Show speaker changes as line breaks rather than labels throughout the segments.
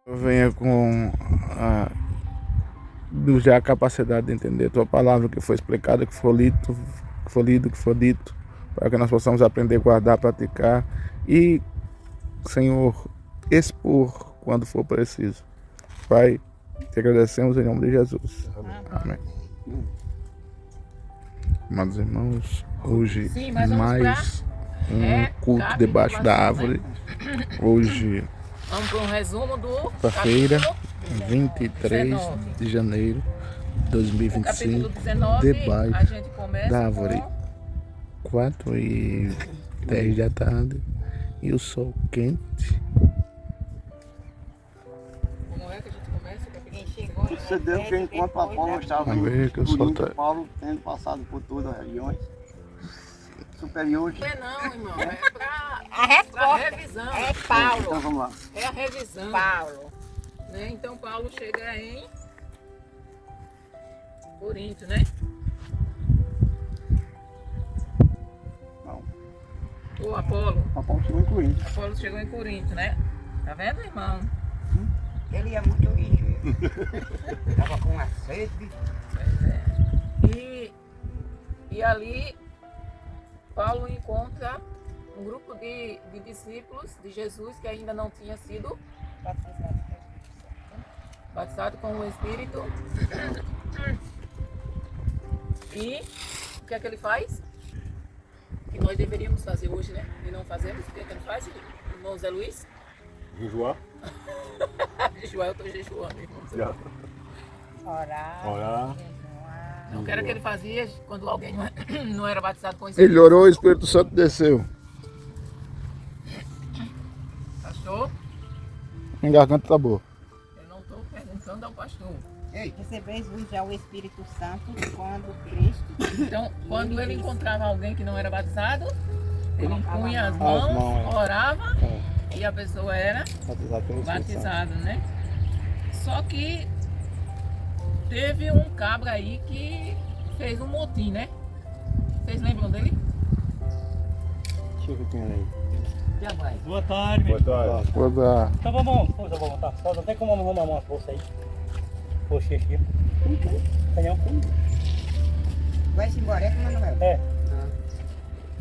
Venha com já a capacidade de entender a tua palavra que foi explicada, que foi lido, que foi dito, para que nós possamos aprender, guardar, praticar e, Senhor, expor quando for preciso. Pai, te agradecemos em nome de Jesus. Amém. Amados irmãos, hoje mais um culto debaixo da árvore. Hoje,
vamos para um resumo do
quarta-feira, 23 de janeiro de 2025, debaixo da árvore, 4h10 da tarde e o sol quente.
Como é que a gente começa?
Sucedeu que enquanto a Paulo estava Paulo tendo passado por todas as regiões superiores.
Não é não, irmão, é para
A
revisão.
é Paulo.
Então vamos lá.
É a revisão.
Paulo.
Né? Então Paulo chega em Corinto, né?
Não.
O Apolo.
A Paulo chegou em Corinto.
Apolo chegou em Corinto, né? Tá vendo, irmão?
Ele é muito rico. Tava com uma sede.
E ali Paulo encontra um grupo de discípulos de Jesus que ainda não tinha sido batizado com o Espírito. E o que é que ele faz? Que nós deveríamos fazer hoje, né? E não fazemos. O que é que ele faz, irmão Zé Luiz?
Jejuar.
Jejuar, eu estou jejuando, irmão Zé Luiz.
Orar.
Não quero que ele fazia quando alguém não era batizado com o Espírito.
Ele orou, o Espírito Santo desceu.
Pastor?
A garganta tá boa.
Eu não estou perguntando ao pastor.
Recebeis-vos já o Espírito Santo quando Cristo.
Então, quando ele encontrava alguém que não era batizado, ele punha as
mãos,
mãos, orava e a pessoa era batizada, né? Só que teve um cabra aí que fez um motim, né? Vocês lembram dele?
Deixa eu ver quem é aí.
Boa tarde, meu.
Boa tarde.
Então vamos voltar. Só não tem como arrumar uma força aí. Poxa, aqui. Canhão.
Vai-se embora, é com o Manuel.
É.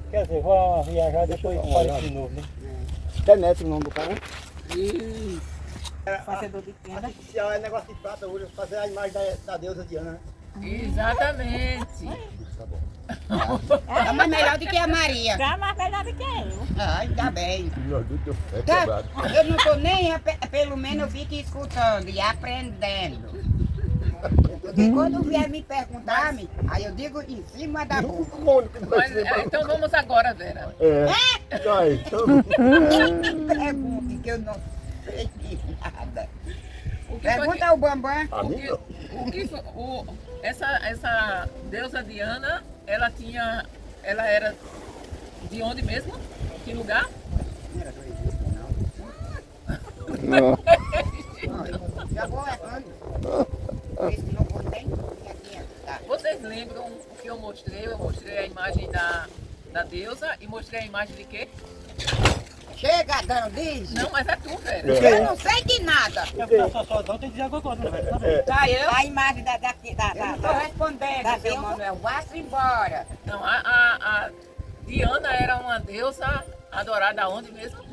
Quer dizer, vou viajar depois aparecer de novo, né?
Internet o nome do cara.
Fazedor de tenda.
Artificial é negócio de prata hoje, fazer a imagem da deusa Diana, né?
Exatamente.
É mais melhor do que a Maria.
Tá mais melhor do que eu.
Ainda bem. Tá, eu não tô nem, pelo menos eu fico escutando e aprendendo. Porque quando vier me perguntar, aí eu digo em cima da boca.
Mas, então vamos agora, Vera.
Pergunte que eu não sei de nada.
O que
Pergunta ao Bambam.
Essa deusa Diana, ela era de onde mesmo? Que lugar?
Não.
Já vou errando. Esse não contém.
Vocês lembram o que eu mostrei? Eu mostrei a imagem da deusa e mostrei a imagem de quê?
Chega, Dan, diz.
Não, mas é tu, Vera.
Eu não sei de nada.
Só tem que dizer alguma coisa, não vai?
Tá, a imagem da tô respondendo, seu Manuel. Vá-se embora.
Não, a Diana era uma deusa adorada aonde mesmo?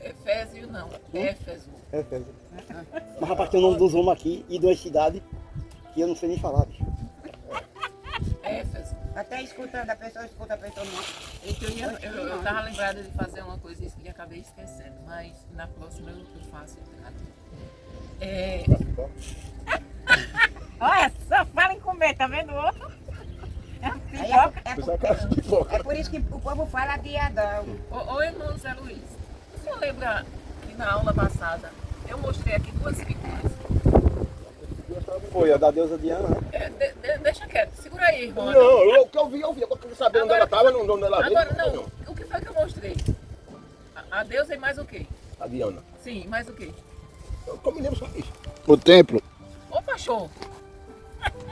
Éfeso não, Éfeso.
Mas rapaz, tem o nome dos homens aqui e duas cidades que eu não sei nem falar, bicho.
Éfeso.
Até escutando, a pessoa escuta a pessoa não.
Eu tava lembrada de fazer uma coisa e acabei esquecendo, mas na próxima eu faço.
Olha, só fala em comer, tá vendo o outro?
É por isso que o povo fala de Adão.
Ô irmão Zé Luiz, o senhor lembra que na aula passada eu mostrei aqui duas figuras?
Foi a da deusa Diana, né?
Deixa quieto, segura aí, irmão.
Não, o que eu vi, eu queria saber onde ela estava, onde ela veio.
Agora não, o que foi que eu mostrei? A deusa e mais o quê?
A Diana.
Sim, mais o quê?
Eu me lembro só disso.
O templo.
Ô, pastor!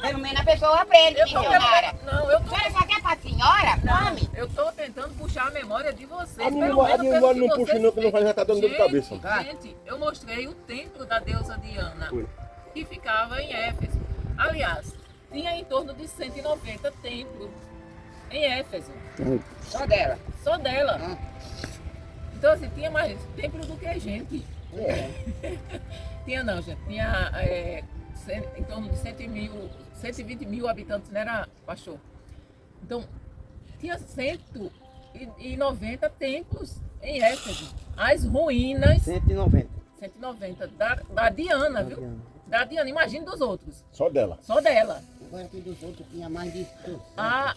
Pelo menos a pessoa aprende,
Eu tô
missionária.
Não, eu tô.
Você só quer pra senhora?
Não,
Come.
eu tô tentando puxar a memória de vocês.
A minha
pelo menos
memória
pelo que
não puxa
vocês
não, que não vai já tá dando dor de cabeça.
Gente, eu mostrei o templo da deusa Diana,
Foi.
que ficava em Éfeso. Aliás, tinha em torno de 190 templos em Éfeso.
Só dela.
Só dela.
Ah.
Então, assim, tinha mais templo do que a gente. Tinha não, gente. Tinha em torno de 120 mil habitantes, não era, pastor? Então, tinha 190 templos em Éfeso. As ruínas,
190.
190, da Diana, viu? Da Diana, imagine dos outros.
Só dela.
Só dela.
Agora que dos outros tinha mais de...
A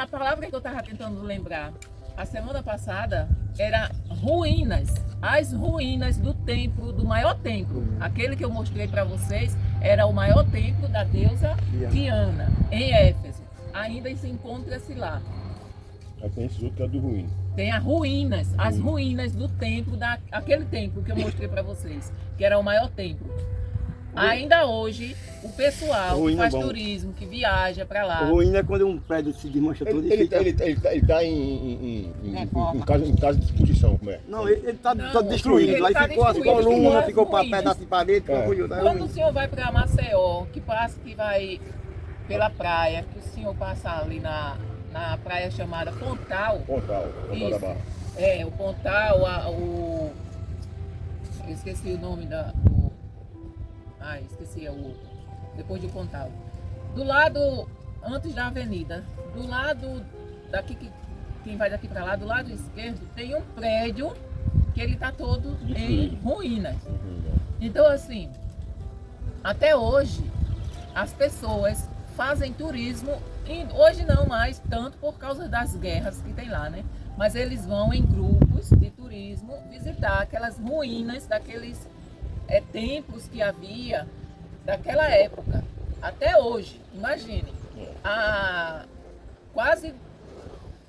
palavra que eu estava tentando lembrar, a semana passada, era ruínas. As ruínas do templo, do maior templo. Aquele que eu mostrei para vocês era o maior templo da deusa Diana, em Éfeso. Ainda se encontra-se lá.
Aí tem esses outros que é do ruim.
Tem as ruínas do templo, aquele templo que eu mostrei para vocês, que era o maior templo. Ainda hoje, o pessoal que
Ruína
faz
é bom.
turismo, que viaja para lá.
O ruim é quando um prédio se desmancha todo e
Ele
fica...
tá em casa de exposição, como é?
Não, ele tá
Não,
todo destruído.
ele
Aí
tá
ficou as
destruído,
colunas,
ficou
ficou para
ruínas.
pedaço de parede, ficou ruim. Tá
Quando o
ruim.
senhor vai para Maceió, que vai pela praia, que o senhor passa ali na praia chamada Pontal.
Pontal da
Isso.
Barra.
O Pontal, eu esqueci o nome esqueci o outro. Depois do Pontal. Do lado, antes da avenida, do lado daqui, quem vai daqui para lá, do lado esquerdo, tem um prédio que ele está todo em ruínas. Então, assim, até hoje, as pessoas fazem turismo, e hoje não mais tanto por causa das guerras que tem lá, né? Mas eles vão em grupos de turismo visitar aquelas ruínas daqueles templos que havia daquela época. Até hoje, imagine, há quase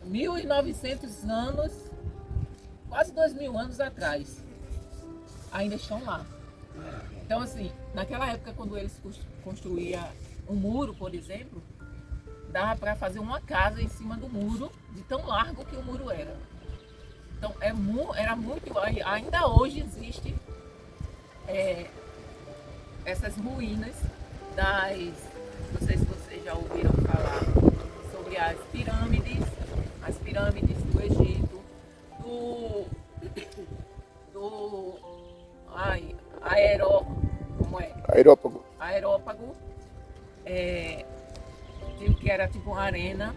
1.900 anos, quase 2.000 anos atrás, ainda estão lá. Então, assim, naquela época, quando eles construíam um muro, por exemplo, dava para fazer uma casa em cima do muro, de tão largo que o muro era. Então, era muito... Ainda hoje existe essas ruínas não sei se vocês já ouviram falar sobre as pirâmides do Egito, Aerópago, que era tipo uma arena.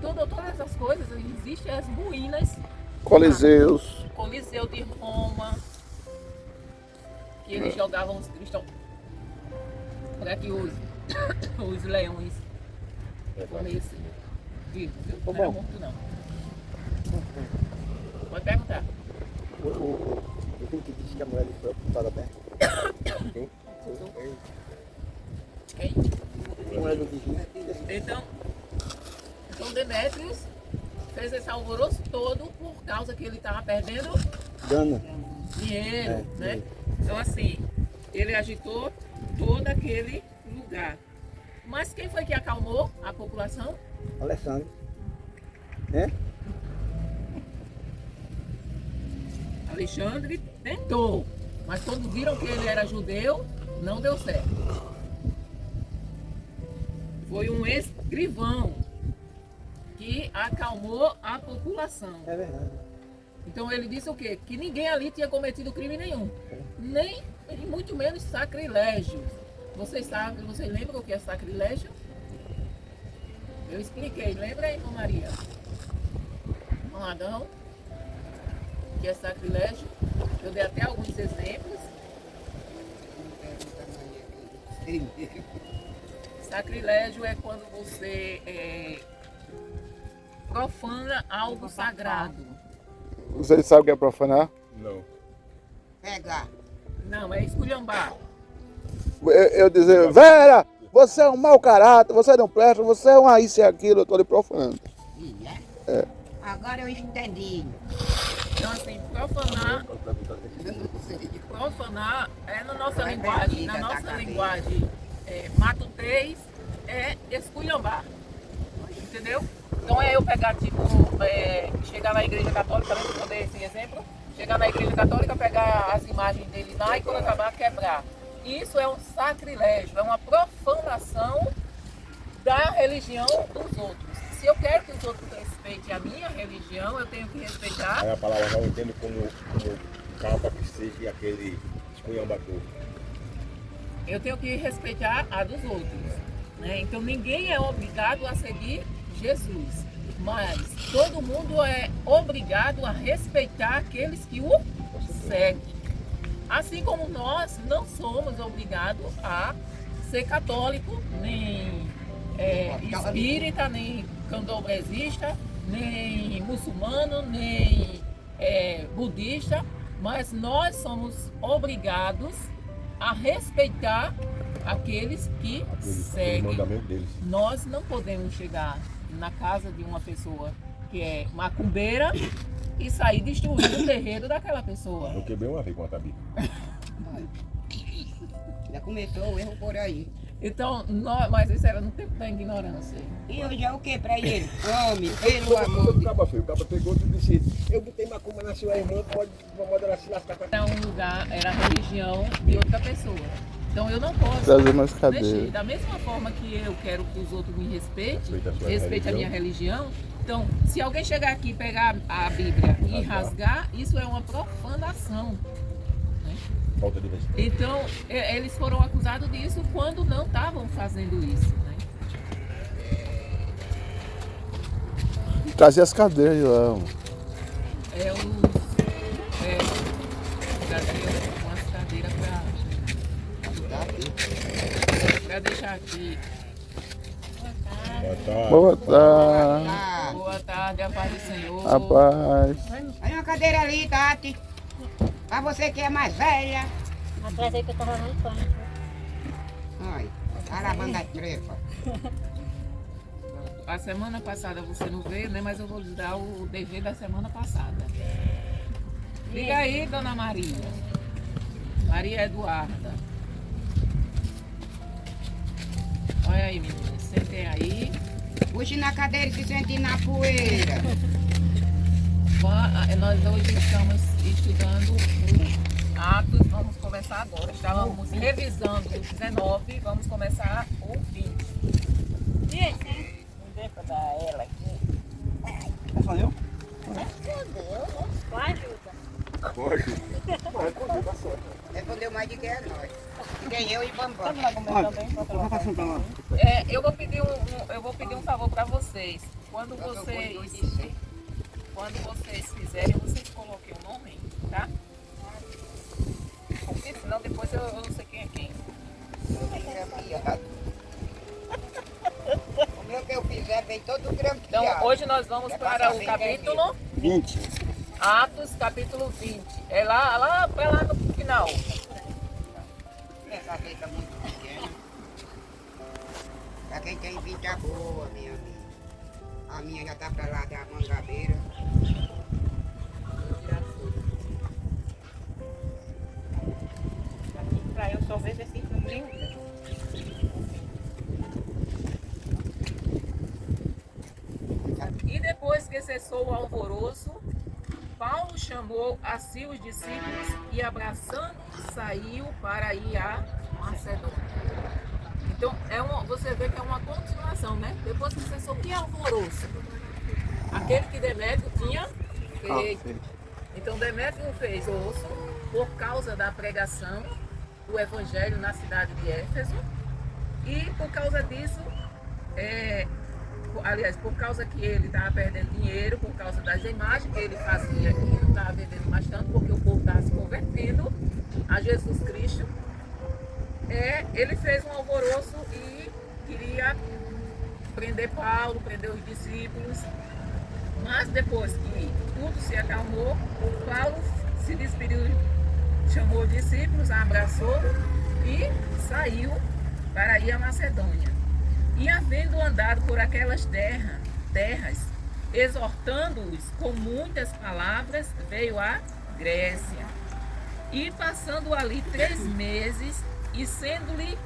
Todas essas coisas, existem as ruínas.
Coliseus.
Coliseu de Roma, que eles jogavam os cristãos para que os leões comessem vivos, viu? Não era morto não. Pode perguntar.
Eu tenho que dizer que a mulher foi apontada aberta.
Quem? Então Demétrios fez esse alvoroço todo por causa que ele estava perdendo dinheiro, né? Então, assim, ele agitou todo aquele lugar. Mas quem foi que acalmou a população?
Alessandro.
Alexandre tentou, mas quando viram que ele era judeu, não deu certo. Foi um escrivão que acalmou a população.
É verdade.
Então ele disse o quê? Que ninguém ali tinha cometido crime nenhum. Nem, e muito menos sacrilégio. Vocês lembram o que é sacrilégio? Eu expliquei, lembra, irmã Maria? Com Adão, que é sacrilégio. Eu dei até alguns exemplos. Sacrilégio é quando você profana algo sagrado.
Vocês sabem o que é profanar?
Não.
Pegar.
Não, é esculhambar.
Eu dizer, Vera, você é um mau caráter, você não presta, você é uma isso e aquilo, eu estou lhe profanando.
Agora eu entendi.
Então, assim, profanar é na nossa linguagem, matutez é esculhambar. Entendeu? Então é eu pegar, tipo, chegar na igreja católica, também para poder esse exemplo, chegar na igreja católica, pegar as imagens dele lá e quando acabar quebrar. Isso é um sacrilégio, é uma profanação da religião dos outros. Se eu quero que os outros respeitem a minha religião, eu tenho que respeitar.
Aí a palavra não entendo como capa que seja aquele esculhambador.
Eu tenho que respeitar a dos outros, né? Então ninguém é obrigado a seguir Jesus, mas todo mundo é obrigado a respeitar aqueles que o seguem. Assim como nós não somos obrigados a ser católico, nem espírita, nem candomblessista, nem muçulmano, nem budista, mas nós somos obrigados a respeitar aqueles que seguem. Nós não podemos chegar na casa de uma pessoa que é macumbeira e sair destruindo o terreiro daquela pessoa.
Eu quebrei uma vez com a tabita.
Já começou o erro por aí.
Então, mas isso era no tempo da ignorância.
E hoje é o que pra ele? Homem, pelo amor de Deus.
O cabo pegou e disse, eu botei macumba na sua irmã, pode ela se lascar.
Era um lugar, era a religião de outra pessoa. Então eu não posso
Trazer mais cadeira.
mexer. Da mesma forma que eu quero que os outros me respeitem, respeite a minha religião. Então, se alguém chegar aqui e pegar a Bíblia e rasgar, isso é uma profanação.
Falta de respeito.
Então, eles foram acusados disso quando não estavam fazendo isso. Né?
Trazer as cadeiras, João.
Umas cadeiras para deixar aqui.
Boa tarde.
Boa tarde, a paz do Senhor.
A paz.
Olha uma cadeira ali, Tati. Pra você que é mais velha.
Atrás aí que eu tava no pânico.
Ai, alabando a trepa.
A semana passada você não veio, né? Mas eu vou lhe dar o dever da semana passada. Liga aí, dona Maria. Maria Eduarda. Olha aí, meninas. Sentem aí.
Puxe na cadeira e se sente na poeira.
Nós hoje estamos estudando o Atos, vamos começar agora. Estávamos revisando o 19, vamos começar o 20.
Gente, não dê pra dar ela aqui.
Só eu?
Vai, ajuda.
Respondeu mais de que é nós. Tem eu e Bambam.
Eu vou pedir um favor para vocês. Quando vocês fizerem, vocês coloquem o nome, tá? Porque senão depois eu não sei quem é quem.
O meu que eu fizer vem todo grampeado.
Então hoje nós vamos para o capítulo
20.
Atos, capítulo 20. É lá no final.
Essa letra muito pequena. Pra quem tem vida boa, minha amiga. A minha já tá pra lá da Mangabeira.
Pra eu só ver esse número.
E depois que cessou o alvoroço, Paulo chamou a si os discípulos e, abraçando, saiu para ir a Macedônia. Então, você vê que é uma continuação, né? Depois que cessou, o que é alvoroço? Aquele que Demétrio tinha feito. Então, Demétrio fez osso por causa da pregação do evangelho na cidade de Éfeso. E por causa disso, por causa que ele estava perdendo dinheiro, por causa das imagens que ele fazia e não estava vendendo mais tanto, porque o povo estava se convertendo a Jesus Cristo, ele fez um alvoroço e queria prender Paulo, prender os discípulos. Mas depois que tudo se acalmou, Paulo se despediu, chamou os discípulos, abraçou e saiu para ir a Macedônia. E havendo andado por aquelas terras, exortando-os com muitas palavras, veio à Grécia. E passando ali 3 meses, e sendo-lhe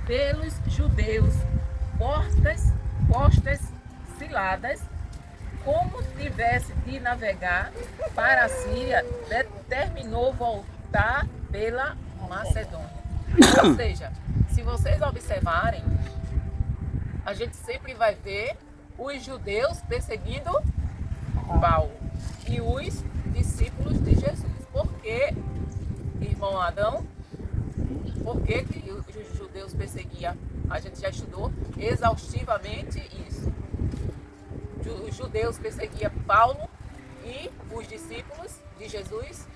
pelos judeus postas Siladas, como tivesse de navegar para a Síria, determinou voltar pela Macedônia. Ou seja, se vocês observarem, a gente sempre vai ver os judeus perseguindo Paulo e os discípulos de Jesus. Por que, irmão Adão? Por que os judeus perseguiam? A gente já estudou exaustivamente isso. Os judeus perseguiam Paulo e os discípulos de Jesus.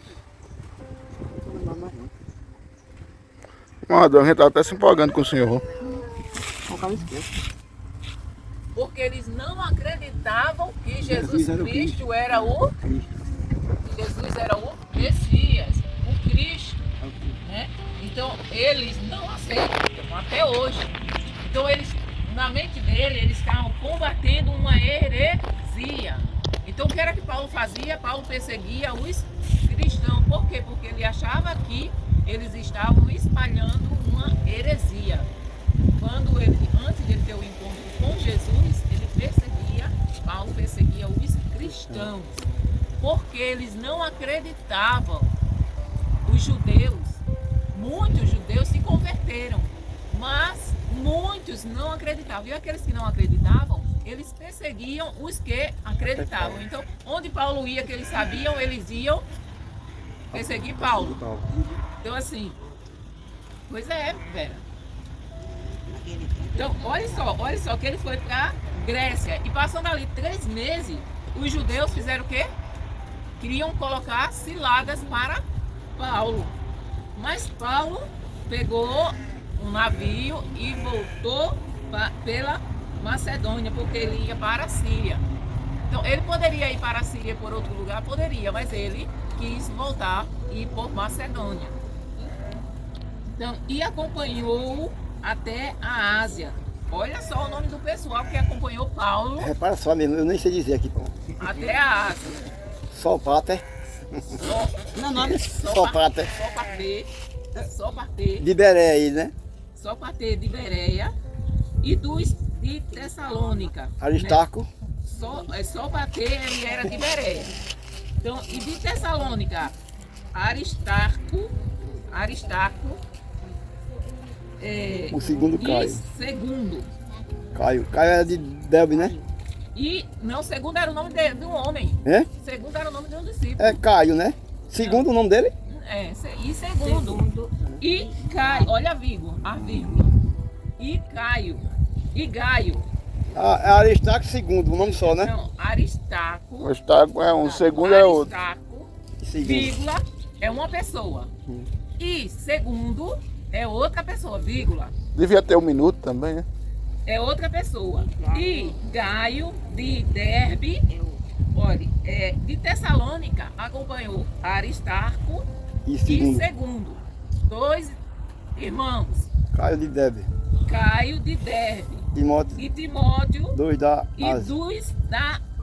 Adão, a gente está até se empolgando com o senhor.
Porque eles não acreditavam que Jesus Cristo era o Messias, o Cristo, né? Então eles não aceitam até hoje. Então eles, na mente dele, eles estavam combatendo uma heresia. Então o que era que Paulo fazia? Paulo perseguia os cristãos. Por quê? Porque ele achava que eles estavam espalhando uma heresia. Quando ele, antes de ele ter o encontro com Jesus, Paulo perseguia os cristãos, porque eles não acreditavam. Os judeus, muitos judeus se converteram, mas muitos não acreditavam. E aqueles que não acreditavam, eles perseguiam os que acreditavam. Então, onde Paulo ia, que eles sabiam, eles iam perseguir Paulo. Então, assim, pois é, Vera. Então, olha só que ele foi para Grécia e passando ali 3 meses, os judeus fizeram o quê? Queriam colocar ciladas para Paulo. Mas Paulo pegou um navio e voltou pela Macedônia, porque ele ia para a Síria. Então, ele poderia ir para a Síria por outro lugar? Poderia, mas ele quis voltar e ir por Macedônia. Então, e acompanhou até a Ásia. Olha só o nome do pessoal que acompanhou Paulo.
Repara só mesmo, eu nem sei dizer aqui.
Até a Ásia.
Sopater.
Meu nome
Sopater.
Sopater.
De Beré aí, né?
Sopater de Bereia e dos de Tessalônica.
Aristarco.
Né? Sopater, ele era de Bereia. Então, e de Tessalônica, Aristarco.
O segundo Caio.
Segundo.
Caio era de Delbe, né?
E não, segundo era o nome de um homem.
É?
Segundo era o nome de um discípulo.
É Caio, né? Segundo o nome dele?
É, e segundo. E Caio, olha a vírgula. E Caio. E Gaio.
É Aristarco segundo, o nome só, né?
Não, Aristarco.
O Aristarco é um, segundo é outro.
Aristarco,
Segundo.
vírgula, é uma pessoa. E segundo é outra pessoa, vírgula.
Devia ter 1 minuto também, né?
É outra pessoa. E Gaio de Derbe, olha, de Tessalônica, acompanhou Aristarco
E
e
segundo.
segundo. 2 irmãos.
Caio de Delbe.
Caio de Derbe
Timóteo.
e Timóteo.
2 da
E
Ásia.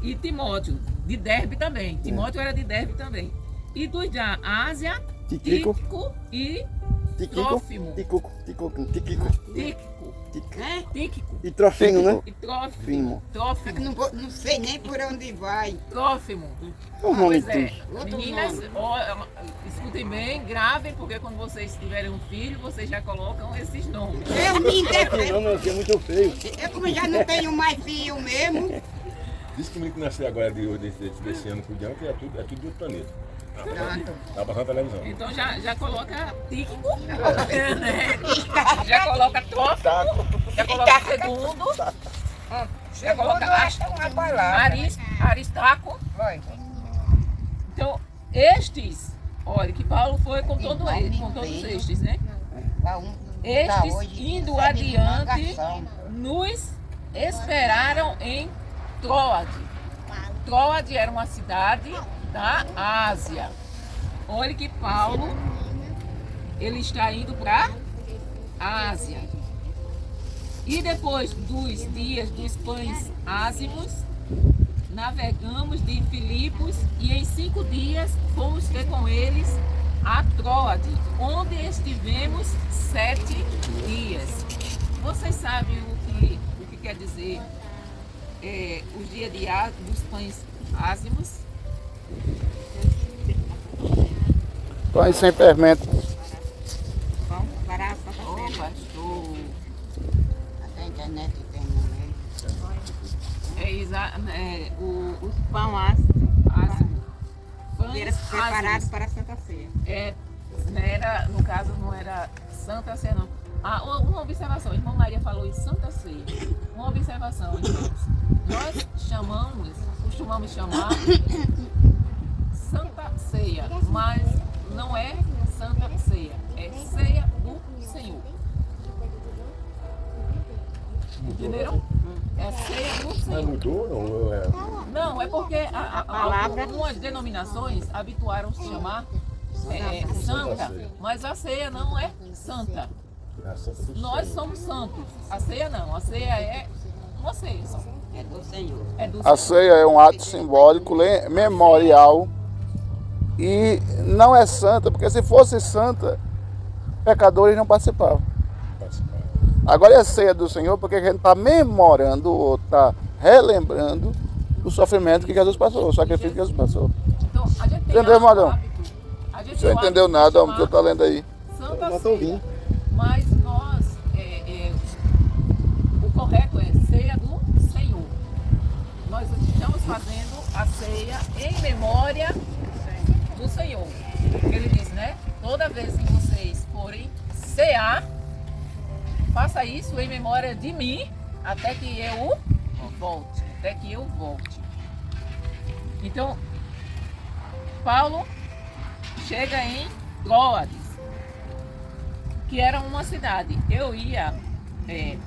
e Timóteo, de Derbe também. Timóteo era de Derbe também. E dos da Ásia,
Tiquico.
Tíquico e
Tiquico.
Trófimo.
Tiquico.
Tíquico
E Trofimo, né?
e Trófimo.
Não sei nem por onde vai.
Trófimo.
O nome
Pois é.
Outro
Meninas,
nome.
escutem bem, gravem, porque quando vocês tiverem um filho, vocês já colocam esses nomes.
Eu me interpreto.
Não, assim é muito feio.
Eu como já não tenho mais filho mesmo.
Diz que o menino que nasceu agora desse ano por diante é tudo de outro planeta. Tá passando na televisão.
Então já coloca Tíquico, né? Já coloca Trófimo, já coloca segundo, já coloca
uma palavra.
Aristarco. Então, estes, olha, que Paulo foi com todos estes, né? Estes, indo adiante, nos esperaram em Troade. Troade era uma cidade da Ásia. Olha que Paulo, ele está indo para a Ásia. E depois dos dias dos pães ázimos, navegamos de Filipos e em 5 dias fomos ter com eles a Troade, onde estivemos 7 dias. Vocês sabem o que quer dizer os dias dos pães ázimos.
Pães sem fermento.
Vamos parar só pra
Ô,
ser.
pastor.
Até a internet tem no meio.
Os pão ácido.
Era preparado para a Santa Ceia.
No caso, não era Santa Ceia, não. Uma observação, a irmã Maria falou em Santa Ceia. Uma observação, irmãos. Nós costumamos chamar Santa Ceia, mas não é Santa Ceia, é Ceia do Senhor. Entenderam? É Ceia do
Mas
Senhor.
mudou não?
Não, é porque algumas denominações habituaram se chamar santa, mas a ceia não é santa. Nós somos santos. A ceia não. A ceia é uma ceia só.
É do Senhor.
É do
A
Senhor.
ceia é um ato simbólico, memorial e não é santa, porque se fosse santa, pecadores não participavam. Agora é a ceia do Senhor porque a gente está memorando ou está relembrando o sofrimento que Jesus passou, o sacrifício que Jesus passou.
Então, a gente tem
Entendeu,
o
Madão?
hábito. A gente
Você
tem
não
o
entendeu
hábito de
nada, homem, que eu
chamar
estou lendo aí.
Santa
Nós tô ouvindo.
Ceia. Mas nós, o correto é ceia do Senhor. Nós estamos fazendo a ceia em memória do Senhor. Ele diz, né? Toda vez que vocês forem cear, faça isso em memória de mim, até que eu volte. Até que eu volte. Então, Paulo chega em Troades, que era uma cidade. Eu ia,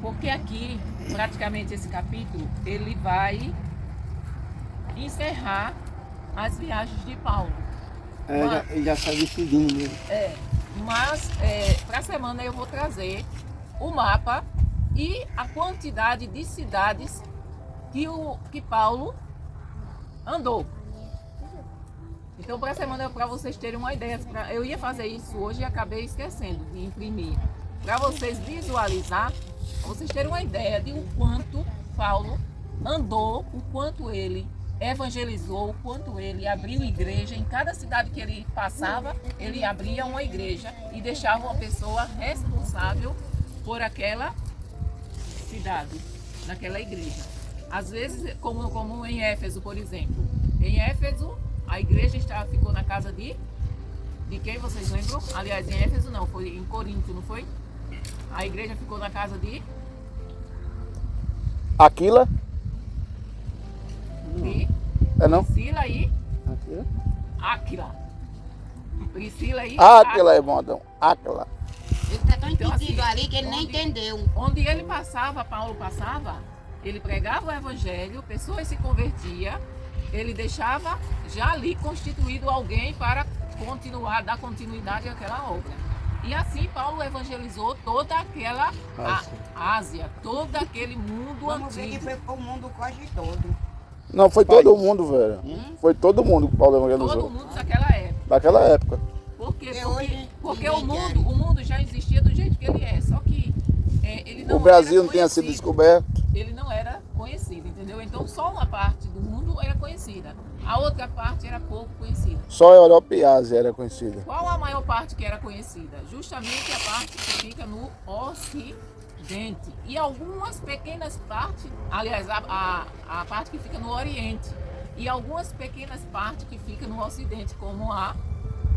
porque aqui, praticamente esse capítulo, ele vai encerrar as viagens de Paulo.
Ele já saiu seguindo mesmo.
Mas para a semana eu vou trazer o mapa e a quantidade de cidades que Paulo andou. Então, para a semana, para vocês terem uma ideia, eu ia fazer isso hoje e acabei esquecendo de imprimir. Para vocês visualizar, para vocês terem uma ideia de o quanto Paulo andou, o quanto ele evangelizou, o quanto ele abriu igreja. Em cada cidade que ele passava, ele abria uma igreja e deixava uma pessoa responsável por aquela cidade, naquela igreja. Às vezes, como em Éfeso, por exemplo. Em Éfeso, a igreja ficou na casa de quem vocês lembram? Aliás, em Éfeso não, foi em Corinto, não foi? A igreja ficou na casa de
Aquila? É não?
Priscila e
Aqui,
Áquila. Priscila e
Aquila é bom, então. Aquila.
Ele está tão
Então,
entendido
assim,
ali que ele nem entendeu.
Onde ele passava, Paulo passava, ele pregava o evangelho, pessoas se convertiam, ele deixava já ali constituído alguém para dar continuidade àquela obra. E assim Paulo evangelizou toda aquela Ásia, todo aquele mundo
Vamos ver que
antigo.
foi o mundo quase todo.
Não, foi todo mundo, velho. Foi todo mundo que Paulo
Todo
evangelizou.
mundo daquela época.
Daquela época.
Por quê?
Porque hoje
Porque o
ninguém
mundo já existia do jeito que ele é, só que ele não
O Brasil
era
não tinha sido
conhecido.
descoberto.
Ele não era conhecido, entendeu? Então só uma parte do mundo era conhecida, a outra parte era pouco conhecida.
Só a Europa e a Ásia era conhecida.
Qual a maior parte que era conhecida? Justamente a parte que fica no Ocidente. E algumas pequenas partes, aliás, a parte que fica no Oriente. E algumas pequenas partes que ficam no Ocidente, como a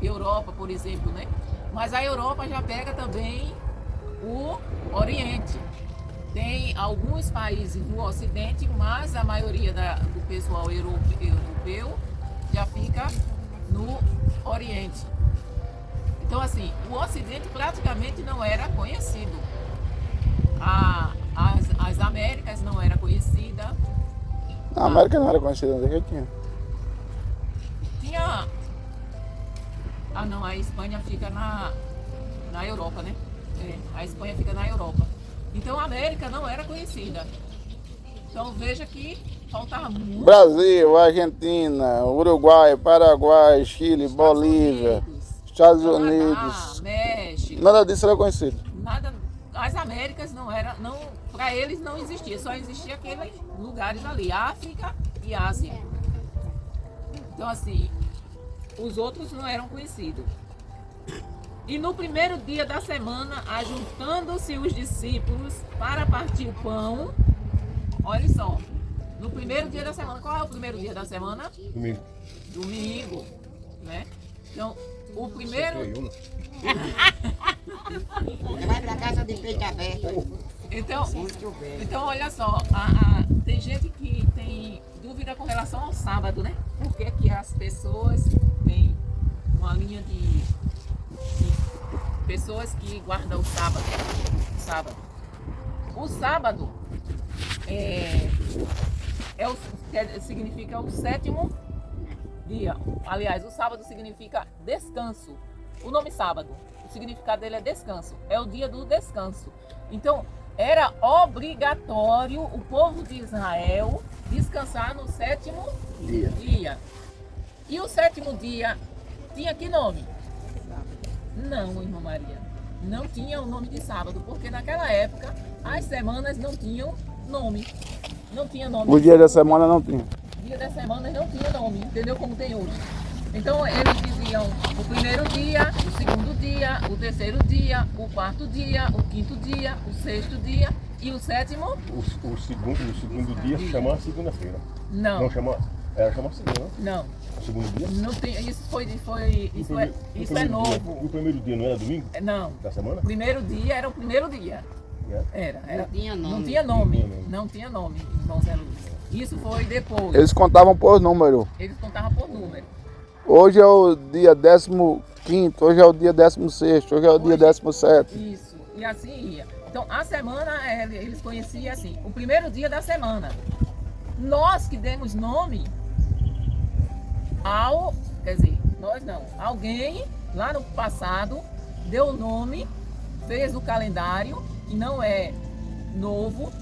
Europa, por exemplo, né? Mas a Europa já pega também o Oriente. Tem alguns países no Ocidente, mas a maioria do pessoal europeu já fica no Oriente. Então, assim, o Ocidente praticamente não era conhecido. As Américas não era conhecida.
A América não era conhecida, onde é que tinha?
Tinha... não, a Espanha fica na Europa, né? A Espanha fica na Europa. Então a América não era conhecida. Então veja que faltava muito.
Brasil, Argentina, Uruguai, Paraguai, Chile, Bolívia, Estados Unidos.
México.
Nada disso era conhecido.
Nada. As Américas não para eles não existia, só existia aqueles lugares ali, África e Ásia. Então assim, os outros não eram conhecidos. E no primeiro dia da semana, ajuntando-se os discípulos para partir o pão, olha só, no primeiro dia da semana, qual é o primeiro dia da semana?
Domingo.
Domingo, né? Então, o primeiro...
Vai pra casa de peito aberto.
Então olha só, tem gente que tem dúvida com relação ao sábado, né? Por que que as pessoas têm uma linha de pessoas que guardam o sábado. O sábado significa o sétimo dia. Aliás, o sábado significa descanso. O nome sábado, o significado dele é descanso. É o dia do descanso. Então, era obrigatório o povo de Israel descansar no sétimo dia. E o sétimo dia tinha que nome? Não, irmã Maria. Não tinha o nome de sábado, porque naquela época as semanas não tinham nome. Não tinha nome.
O dia da semana não tinha.
O dia das semanas não tinha nome, entendeu como tem hoje? Então eles diziam o primeiro dia, o segundo dia, o terceiro dia, o quarto dia, o quinto dia, o sexto dia e o sétimo?
O segundo dia se chama segunda-feira.
Não.
Não chama. Era chamar segunda, não?
Não.
O segundo dia?
Não tem, isso é novo.
O primeiro dia não era domingo?
Não.
Da semana?
O primeiro dia era o primeiro dia. Era.
Não tinha nome.
Não tinha nome. Não tinha nome, irmão Zé Luiz. Isso foi depois.
Eles contavam por número.
Eles contavam por número.
Hoje é o dia 15º, hoje é o dia 16º, hoje é o dia 17º.
Isso, e assim ia. Então a semana eles conheciam assim, o primeiro dia da semana. Nós que demos nome nós não, alguém lá no passado deu nome, fez o calendário, que não é novo,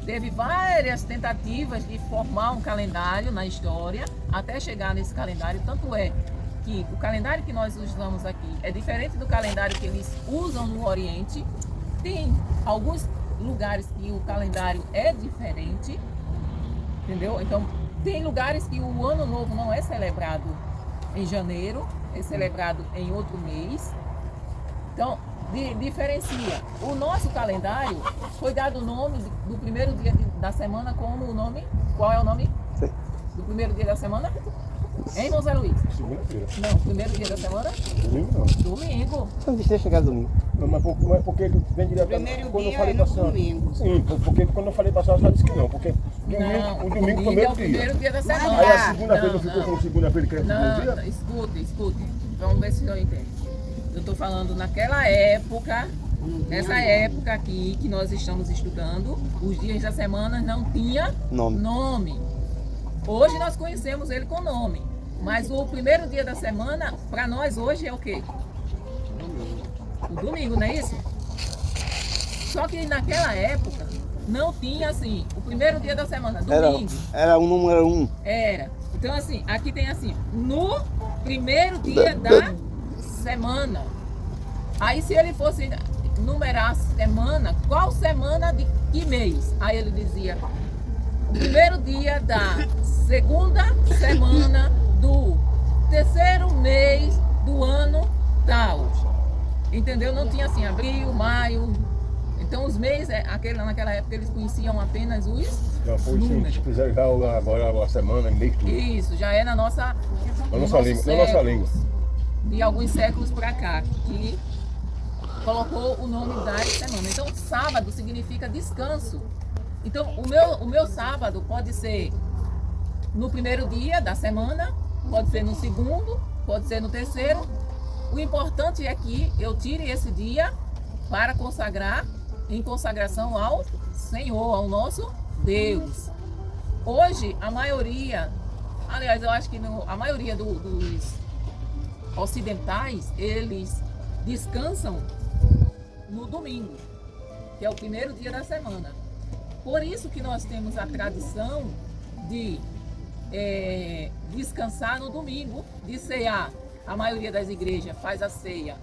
teve várias tentativas de formar um calendário na história, até chegar nesse calendário, tanto é que o calendário que nós usamos aqui é diferente do calendário que eles usam no Oriente. Tem alguns lugares que o calendário é diferente, entendeu? Então, tem lugares que o Ano Novo não é celebrado em janeiro, é celebrado em outro mês. Então, diferencia. O nosso calendário foi dado o nome do primeiro dia da semana como o nome. Qual é o nome?
Sim.
Do primeiro dia da semana? Hein, irmão Zé Luiz?
Segunda-feira.
Não, primeiro dia da semana?
Domingo não.
Domingo.
Então deixa eu chegar domingo.
Não, mas porque vem direto
Primeiro
quando eu
dia
falei
é no
pra senhora.
domingo.
Sim, porque quando eu falei pra senhora, ela disse que não, porque
Não,
o domingo
é
foi
o primeiro dia da semana.
Aí a segunda-feira não ficou como segunda-feira que era segundo
Não,
dia?
escute. Vamos ver se eu entendo. Eu estou falando naquela época, nessa época aqui que nós estamos estudando, os dias da semana não tinha nome. Hoje nós conhecemos ele com nome. Mas o primeiro dia da semana, para nós hoje é o quê? O domingo, não é isso? Só que naquela época não tinha assim, o primeiro dia da semana, domingo.
Era o número 1.
Era. Então assim, aqui tem assim, no primeiro dia da semana. Aí se ele fosse numerar a semana, qual semana de que mês? Aí ele dizia, o primeiro dia da segunda semana do terceiro mês do ano tal. Entendeu? Não tinha assim, abril, maio. Então os meses, naquela época eles conheciam apenas os números.
Se quiser já agora a semana, mês tudo.
Isso, já é na nossa
língua.
De alguns séculos para cá, que colocou o nome da semana. Então sábado significa descanso. Então o meu sábado pode ser no primeiro dia da semana, pode ser no segundo, pode ser no terceiro. O importante é que eu tire esse dia para consagrar, em consagração ao Senhor, ao nosso Deus. Hoje, a maioria, aliás, eu acho que a maioria dos ocidentais, eles descansam no domingo, que é o primeiro dia da semana. Por isso que nós temos a tradição de descansar no domingo, de cear. A maioria das igrejas faz a ceia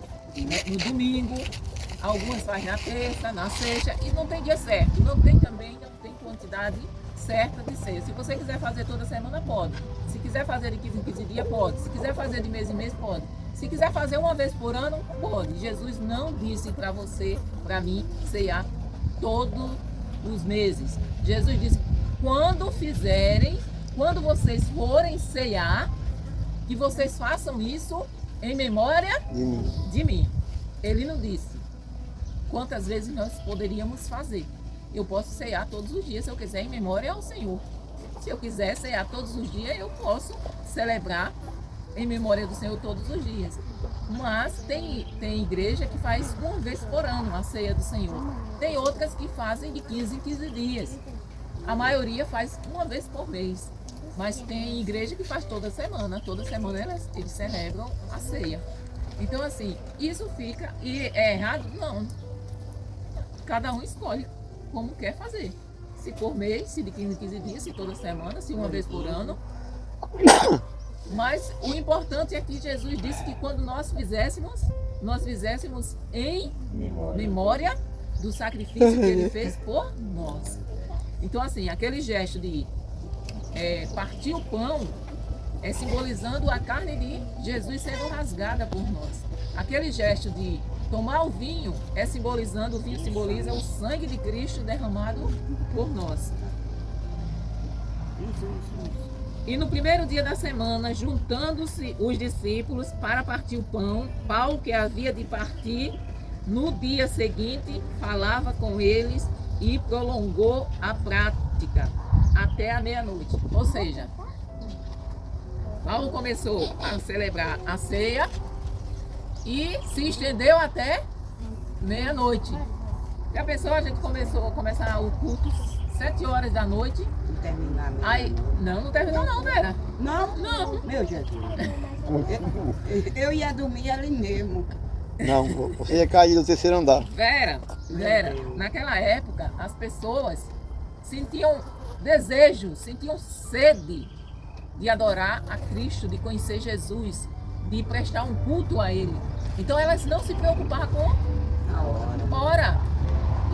no domingo, Algumas fazem na terça, na sexta, e não tem dia certo. Não tem quantidade certa de ceia. Se você quiser fazer toda semana, pode. Se quiser fazer de 15 em 15 dias, pode. Se quiser fazer de mês em mês, pode. Se quiser fazer uma vez por ano, pode. Jesus não disse para você, para mim, ceiar todos os meses. Jesus disse, quando vocês forem ceiar, que vocês façam isso em memória de mim. Ele não disse quantas vezes nós poderíamos fazer. Eu posso ceiar todos os dias, se eu quiser, em memória ao Senhor. Se eu quiser ceiar todos os dias, eu posso celebrar em memória do Senhor todos os dias. Mas tem igreja que faz uma vez por ano a ceia do Senhor. Tem outras que fazem de 15 em 15 dias. A maioria faz uma vez por mês. Mas tem igreja que faz toda semana eles celebram a ceia. Então assim, isso fica, e é errado? Não. Cada um escolhe como quer fazer. Se por mês, se de 15 em 15 dias, se toda semana, se uma vez por ano. Mas o importante é que Jesus disse que quando nós fizéssemos em memória do sacrifício que ele fez por nós. Então assim, aquele gesto de partir o pão é simbolizando a carne de Jesus sendo rasgada por nós. Aquele gesto de tomar o vinho o vinho simboliza o sangue de Cristo derramado por nós. E no primeiro dia da semana, juntando-se os discípulos para partir o pão que havia de partir, no dia seguinte falava com eles e prolongou a prática até a meia-noite. Ou seja, Paulo começou a celebrar a ceia e se estendeu até meia-noite. E a pessoa, a gente começar o culto 7 horas da noite.
Não terminar mesmo.
Aí, não terminou não, Vera.
Não?
Não.
Meu Jesus. Eu ia dormir ali mesmo.
Não, você ia cair do terceiro andar.
Vera, naquela época as pessoas sentiam desejo, sentiam sede de adorar a Cristo, de conhecer Jesus, de prestar um culto a Ele. Então elas não se preocupavam com a hora.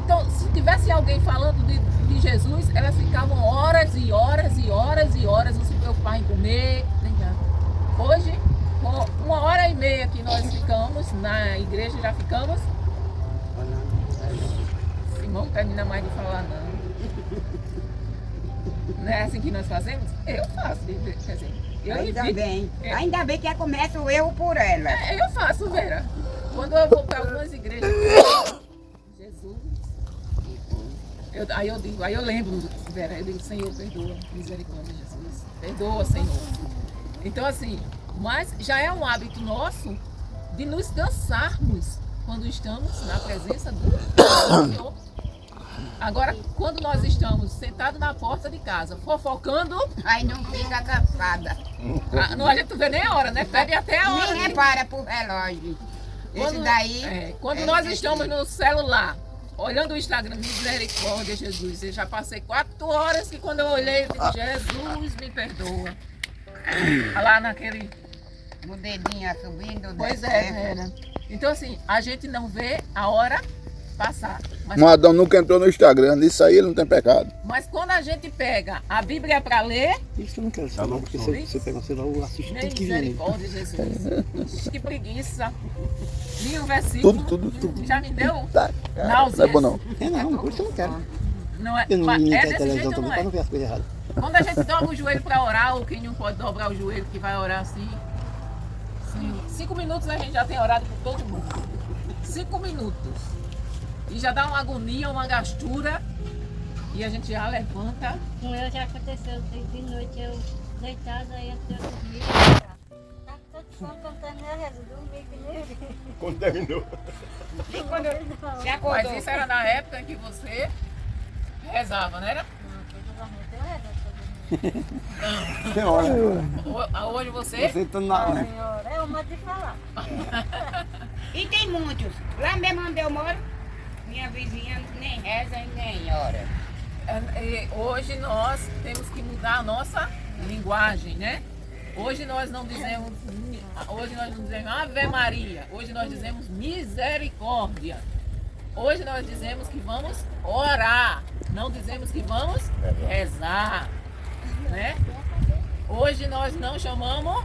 Então, se tivesse alguém falando de Jesus, elas ficavam horas e horas e horas e horas, não se preocupavam em comer, nem nada. Hoje, com 1h30 que nós ficamos, na igreja já ficamos. Simão não termina mais de falar, não. Não é assim que nós fazemos? Eu faço, quer dizer,
Ainda bem que começa o erro por ela.
Eu faço, Vera. Quando eu vou para algumas igrejas, Jesus. Aí eu lembro, Vera, eu digo, Senhor, perdoa, misericórdia, Jesus. Perdoa, Senhor. Então assim, mas já é um hábito nosso de nos cansarmos quando estamos na presença do Senhor. Agora, quando nós estamos sentados na porta de casa, fofocando...
Aí não fica cansada.
Não, a gente não vê nem a hora, né? Pede até a hora.
Nem repara pro relógio.
Quando nós estamos no celular, olhando o Instagram, misericórdia, Jesus. Eu já passei 4 horas que quando eu olhei, eu disse, Jesus, me perdoa. Lá naquele...
No dedinho subindo.
Pois é, Vera. Então assim, a gente não vê a hora passar.
Um Adão nunca entrou no Instagram, nisso aí ele não tem pecado.
Mas quando a gente pega a Bíblia para ler...
Isso eu não quero saber, porque você pega o celular e assiste tudo que vem.
Misericórdia, Jesus. Que preguiça. Li o versículo.
Tudo.
Já me deu
Tá,
náuseas.
não é bom não.
Não, por isso eu não quero.
Não é,
Eu não me
é
tem
desse
televisão
jeito,
também
não
para
é?
não ver as coisas erradas.
Quando a gente dobra o joelho para orar, ou quem não pode dobrar o joelho que vai orar assim, 5 minutos a gente já tem orado por todo mundo. 5 minutos. E já dá uma agonia, uma gastura, e a gente já levanta.
Com eu já aconteceu, de noite eu deitada, aí até eu dormi. Tá todo sono cantando a reza, dormi que nem...
Quando terminou.
Mas isso era na época em que você rezava, não era?
Tem hora.
Hoje você...
Você tá na...
Senhora, é uma de falar.
E tem muitos. Lá mesmo onde eu moro, minha vizinha nem reza e nem ora.
Hoje nós temos que mudar a nossa linguagem, né? Hoje nós não dizemos Ave Maria, hoje nós dizemos misericórdia. Hoje nós dizemos que vamos orar, não dizemos que vamos rezar, né? Hoje nós não chamamos,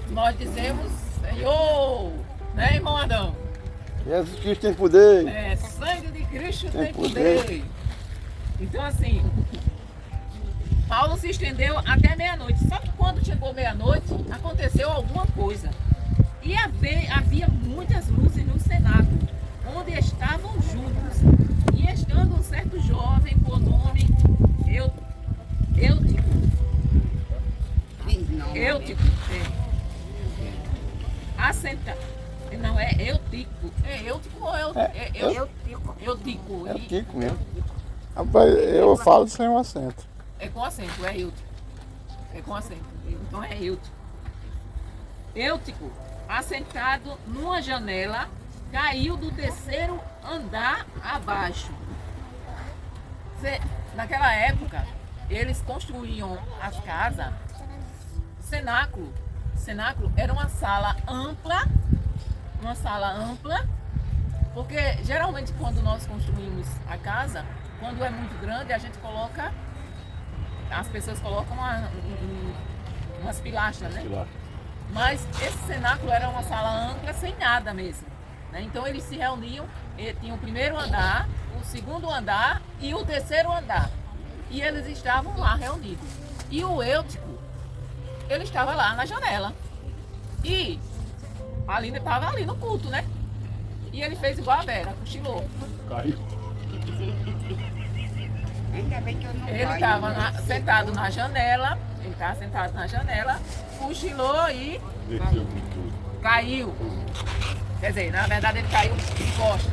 nós dizemos Senhor, né, irmão Adão?
Jesus Cristo tem poder.
É, sangue de Cristo tem
poder.
poder. Então assim, Paulo se estendeu até meia-noite. Só que quando chegou meia-noite, aconteceu alguma coisa. E havia muitas luzes no cenáculo, onde estavam juntos. E estando um certo jovem por nome Eutico, assentado. Não é Eutico. É Eutico ou Eutico? Eutico.
É Tico mesmo.
Rapaz, eu falo sem um acento.
É com acento, é Eutico. É com acento. Então é Eutico. Eutico, assentado numa janela, caiu do terceiro andar abaixo. Naquela época, eles construíam as casas, cenáculo. Cenáculo era uma sala ampla, porque geralmente quando nós construímos a casa, quando é muito grande, a gente coloca, as pessoas colocam umas pilastras, né? Mas esse cenáculo era uma sala ampla, sem nada mesmo, né? Então eles se reuniam, tinha o primeiro andar, o segundo andar e o terceiro andar. E eles estavam lá reunidos. E o Eutico, ele estava lá na janela. E a Linda estava ali no culto, né? E ele fez igual a Vera, cochilou.
Caiu.
Ainda bem que eu não
Ele estava sentado na janela, cochilou e
Desceu com tudo.
caiu. Quer dizer, na verdade ele caiu de costa.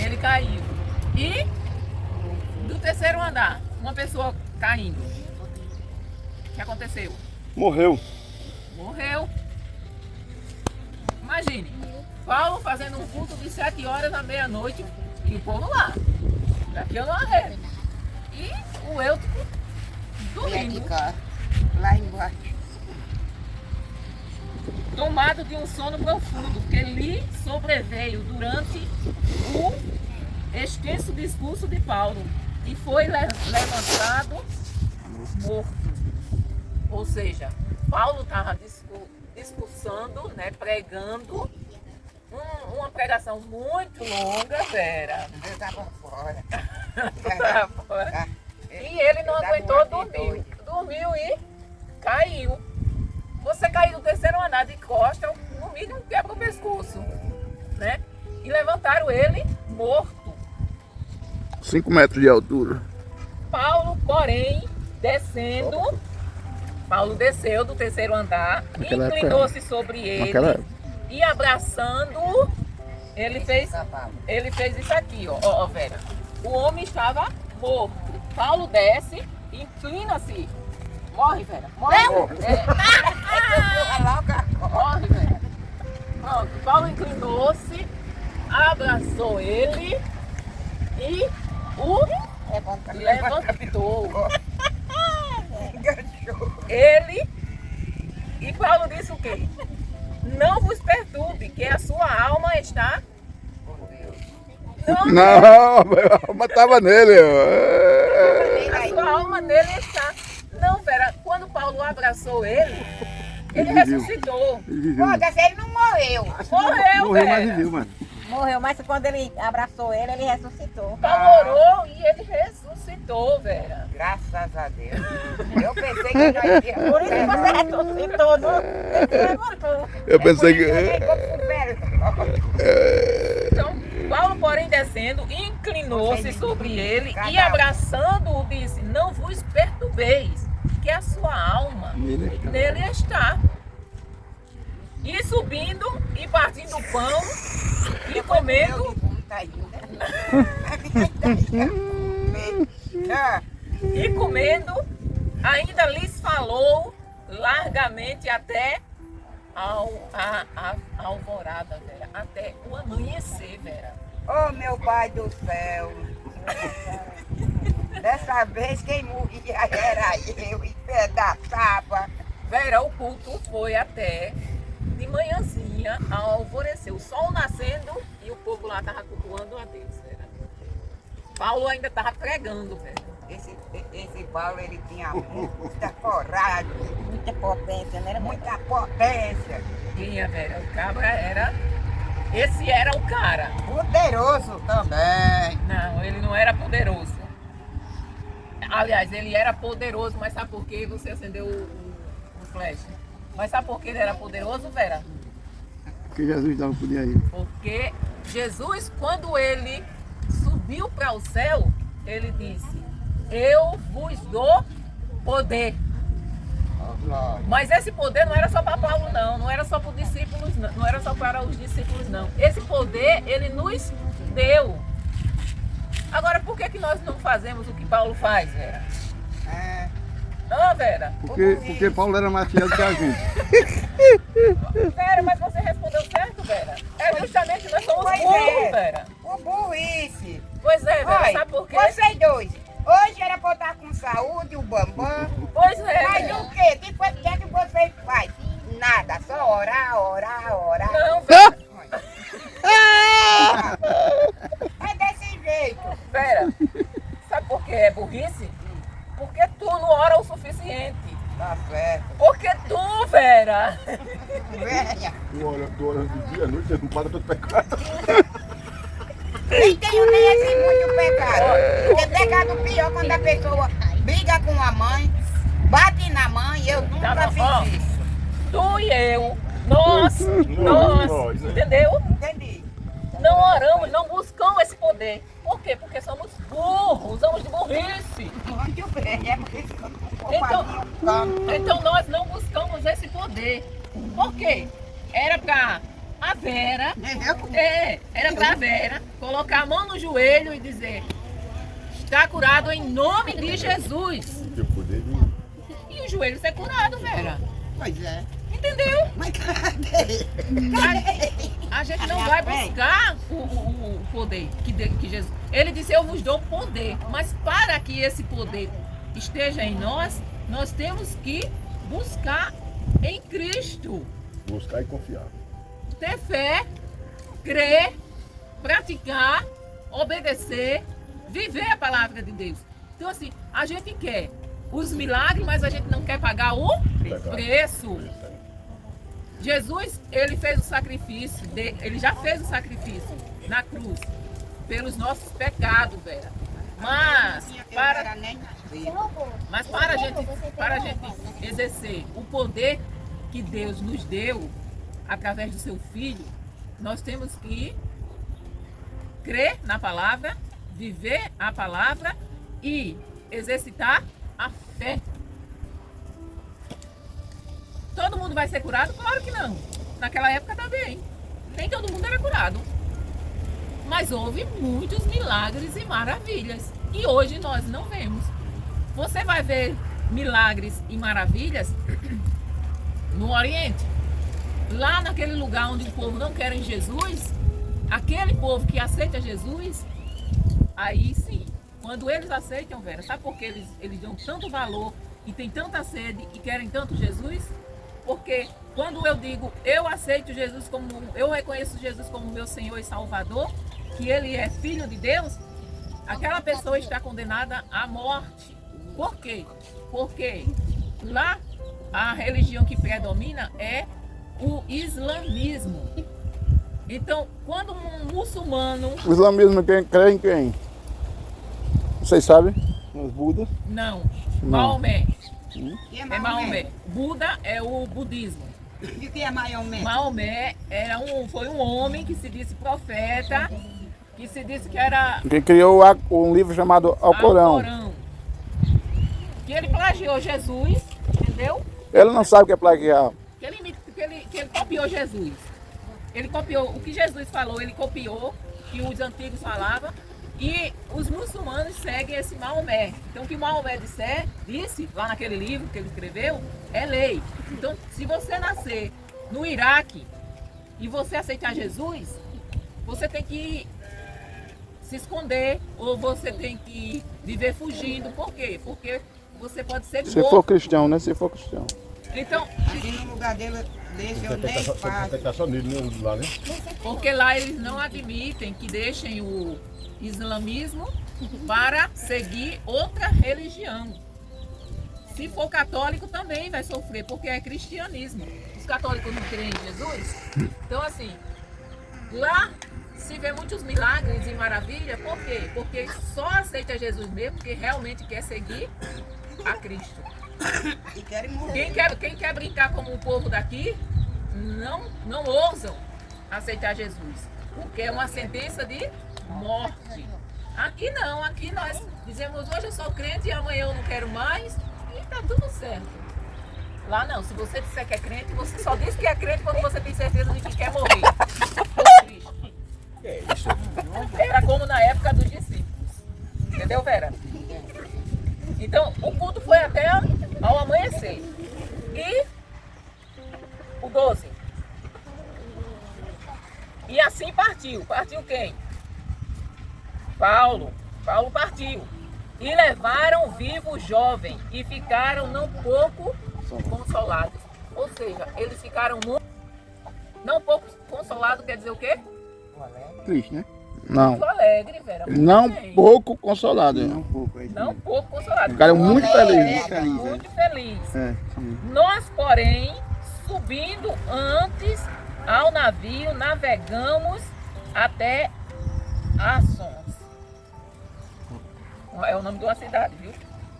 Ele caiu. E do terceiro andar, uma pessoa caindo. O que aconteceu?
Morreu.
Morreu. Imagine, Paulo fazendo um culto de 7 horas à meia-noite e o povo lá. Daqui eu não arredo. E o Eutico dormindo.
Lá embaixo.
Tomado de um sono profundo que lhe sobreveio durante o extenso discurso de Paulo e foi levantado morto. Ou seja, Paulo estava discursando, né, pregando uma pregação muito longa, Vera.
Eu estava fora.
Tava fora. E ele não aguentou, dormiu e caiu. Você caiu do terceiro andar de costa, no mínimo quebra o pescoço, né? E levantaram ele morto.
5 metros de altura.
Paulo, porém, Paulo desceu do terceiro andar, inclinou-se sobre ele e abraçando, ele fez isso aqui, ó, Vera. O homem estava morto. Paulo desce, inclina-se. Morre, Vera. Morre. Morre, Vera. Pronto. Paulo inclinou-se, abraçou ele e o levantou. Ele, e Paulo disse o quê? Não vos perturbe, que a sua alma está...
Não, a alma estava nele.
A sua alma nele está... Não, Vera, quando Paulo abraçou ele ressuscitou.
Ele não morreu.
Morreu, Vera.
Mas viveu, mano.
Morreu, mas quando ele abraçou ele ressuscitou.
Paulo orou e ele ressuscitou, Vera.
Graças a Deus. Eu pensei que nós íamos.
Por isso que você ressuscitou, não? Ele levantou.
Eu pensei que...
Então, Paulo, porém, descendo, inclinou-se sobre ele e abraçando-o, disse: não vos perturbeis, que a sua alma nele está. E subindo e partindo o pão e comendo. E comendo, ainda lhes falou largamente até a alvorada, Vera, até o amanhecer, Vera.
Oh, meu Pai do céu. Dessa vez quem morria era eu e pedaçava.
Vera, o culto foi até de manhãzinha ao alvorecer, o sol nascendo e o povo lá estava cultuando a Deus, velho. Paulo ainda estava pregando, velho.
Esse Paulo, ele tinha muita coragem,
Muita potência, né?
muita potência.
Tinha, velho. O cabra era... Esse era o cara.
Poderoso também.
Não, ele não era poderoso. Aliás, ele era poderoso, mas sabe por que você acendeu o flash? Mas sabe por que ele era poderoso, Vera?
Porque Jesus não podia ir.
Porque Jesus, quando ele subiu para o céu, ele disse: eu vos dou poder. Mas esse poder não era só para Paulo, não era só para os discípulos, não era só para os discípulos, não. Esse poder ele nos deu. Agora, por que nós não fazemos o que Paulo faz, Vera? Não, Vera?
Porque Paulo era mais fiel do que a gente.
Vera, mas você respondeu certo, Vera. É justamente nós somos
Pois
burros,
é.
Vera.
O burrice.
Pois é, Vera,
Olha,
sabe por quê?
vocês dois. Hoje era pra eu estar com saúde, o bambam.
Pois é,
Mas
Vera.
o quê? O que é que vocês fazem? Nada, só orar.
Não, Vera.
É desse jeito.
Vera, sabe por que é burrice? Porque tu não ora o suficiente.
Tá certo.
Porque tu, Vera.
Venha.
Tu ora de dia, à noite, você não para todo pecado.
Nem tenho nem esse muito pecado. Porque pecado pior quando a pessoa briga com a mãe, bate na mãe, eu nunca
Tá bom, ó.
fiz isso.
Tu e eu, nós,
Nós, né?
entendeu?
Entendi.
Não oramos, não buscamos esse poder. Por quê? Porque somos burros, usamos de burrice.
Muito bem, é por isso que eu não vou
Então-
fazer um canto.
Então nós não buscamos esse poder. Por quê? Era pra a Vera, era pra Vera colocar a mão no joelho e dizer: está curado em nome de Jesus.
Tem poder de...
E o joelho ser curado, Vera.
Pois é.
Entendeu?
Mas cadê?
A gente não vai buscar o poder que Jesus. Ele disse: eu vos dou poder. Mas para que esse poder esteja em nós, nós temos que buscar em Cristo.
Buscar e confiar.
Ter fé, crer, praticar, obedecer, viver a palavra de Deus. Então assim, a gente quer os milagres, mas a gente não quer pagar o preço. Jesus, ele fez o sacrifício, ele já fez o sacrifício na cruz pelos nossos pecados, Vera. Mas para a gente exercer o poder que Deus nos deu através do seu Filho, nós temos que crer na palavra, viver a palavra e exercitar a fé. Todo mundo vai ser curado? Claro que não. Naquela época também. Nem todo mundo era curado. Mas houve muitos milagres e maravilhas. E hoje nós não vemos. Você vai ver milagres e maravilhas no Oriente. Lá naquele lugar onde o povo não quer Jesus, aquele povo que aceita Jesus, aí sim. Quando eles aceitam, Vera, sabe por que eles dão tanto valor e têm tanta sede e querem tanto Jesus? Porque quando eu digo, eu aceito Jesus como, eu reconheço Jesus como meu Senhor e Salvador, que Ele é Filho de Deus, aquela pessoa está condenada à morte. Por quê? Porque lá a religião que predomina é o islamismo. Então, quando um muçulmano...
O islamismo quem crê em quem? Vocês sabem?
Os Budas.
Não, Maomé.
Que
É Maomé. Buda é o budismo.
E o que é Maomé?
Maomé foi um homem que se disse profeta, que se disse que era
Quem criou um livro chamado Alcorão.
Que ele plagiou Jesus, entendeu?
Ele não sabe o que é plagiar.
Que ele copiou Jesus. Ele copiou o que Jesus falou, ele copiou, que os antigos falavam. E os muçulmanos seguem esse Maomé. Então o que Maomé disse lá naquele livro que ele escreveu, é lei. Então se você nascer no Iraque e você aceitar Jesus, você tem que se esconder ou você tem que viver fugindo. Por quê? Porque você pode ser
Se for cristão, né? Se for cristão.
Então,
Aqui no lugar dele, desse eu
Tem que
nem faço.
estar só nele né, lá, né?
porque lá eles não admitem que deixem o islamismo para seguir outra religião. Se for católico também vai sofrer, porque é cristianismo. Os católicos não creem em Jesus. Então assim, lá se vê muitos milagres e maravilhas, por quê? Porque só aceita Jesus mesmo porque realmente quer seguir a Cristo.
E querem morrer.
Quem quer brincar como o povo daqui, não ousam aceitar Jesus, porque é uma sentença de morte. Aqui não, aqui nós dizemos hoje eu sou crente e amanhã eu não quero mais e tá tudo certo. Lá não, se você disser que é crente, você só diz que é crente quando você tem certeza de que quer morrer por Cristo.
É isso.
Era como na época dos discípulos. Entendeu, Vera? Então, o culto foi até ao amanhecer. E o 12. E assim partiu. Partiu quem? Paulo. Paulo partiu. E levaram vivo o jovem e ficaram não pouco consolados. Ou seja, eles ficaram muito... Não pouco consolados quer dizer o quê?
Triste, né?
Não.
Muito alegre, Vera. muito
Não
bem.
pouco consolado.
Não, pouco. Aí,
Não pouco consolado.
Ficaram muito felizes.
Muito feliz.
É, sim.
Nós, porém, subindo antes ao navio, navegamos até Assons. É o nome de uma cidade, viu?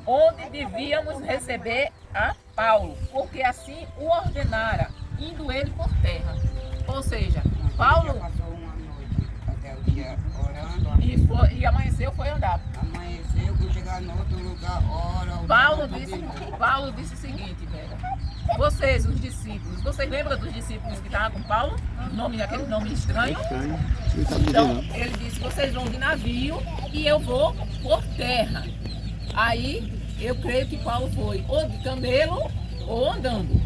Onde devíamos receber a Paulo, porque assim o ordenara, indo ele por terra. Ou seja, Paulo
Passou uma noite até o dia orando.
e amanheceu, foi andar.
Amanheceu, quando chegar no outro lugar, ora.
Paulo disse o seguinte, Vera. Vocês, os discípulos, vocês lembram dos discípulos que estavam com Paulo? Aquele nome estranho?
Estranho. Não sabe dizer,
Então,
não.
ele disse, vocês vão de navio e eu vou por terra. Aí, eu creio que Paulo foi ou de camelo ou andando.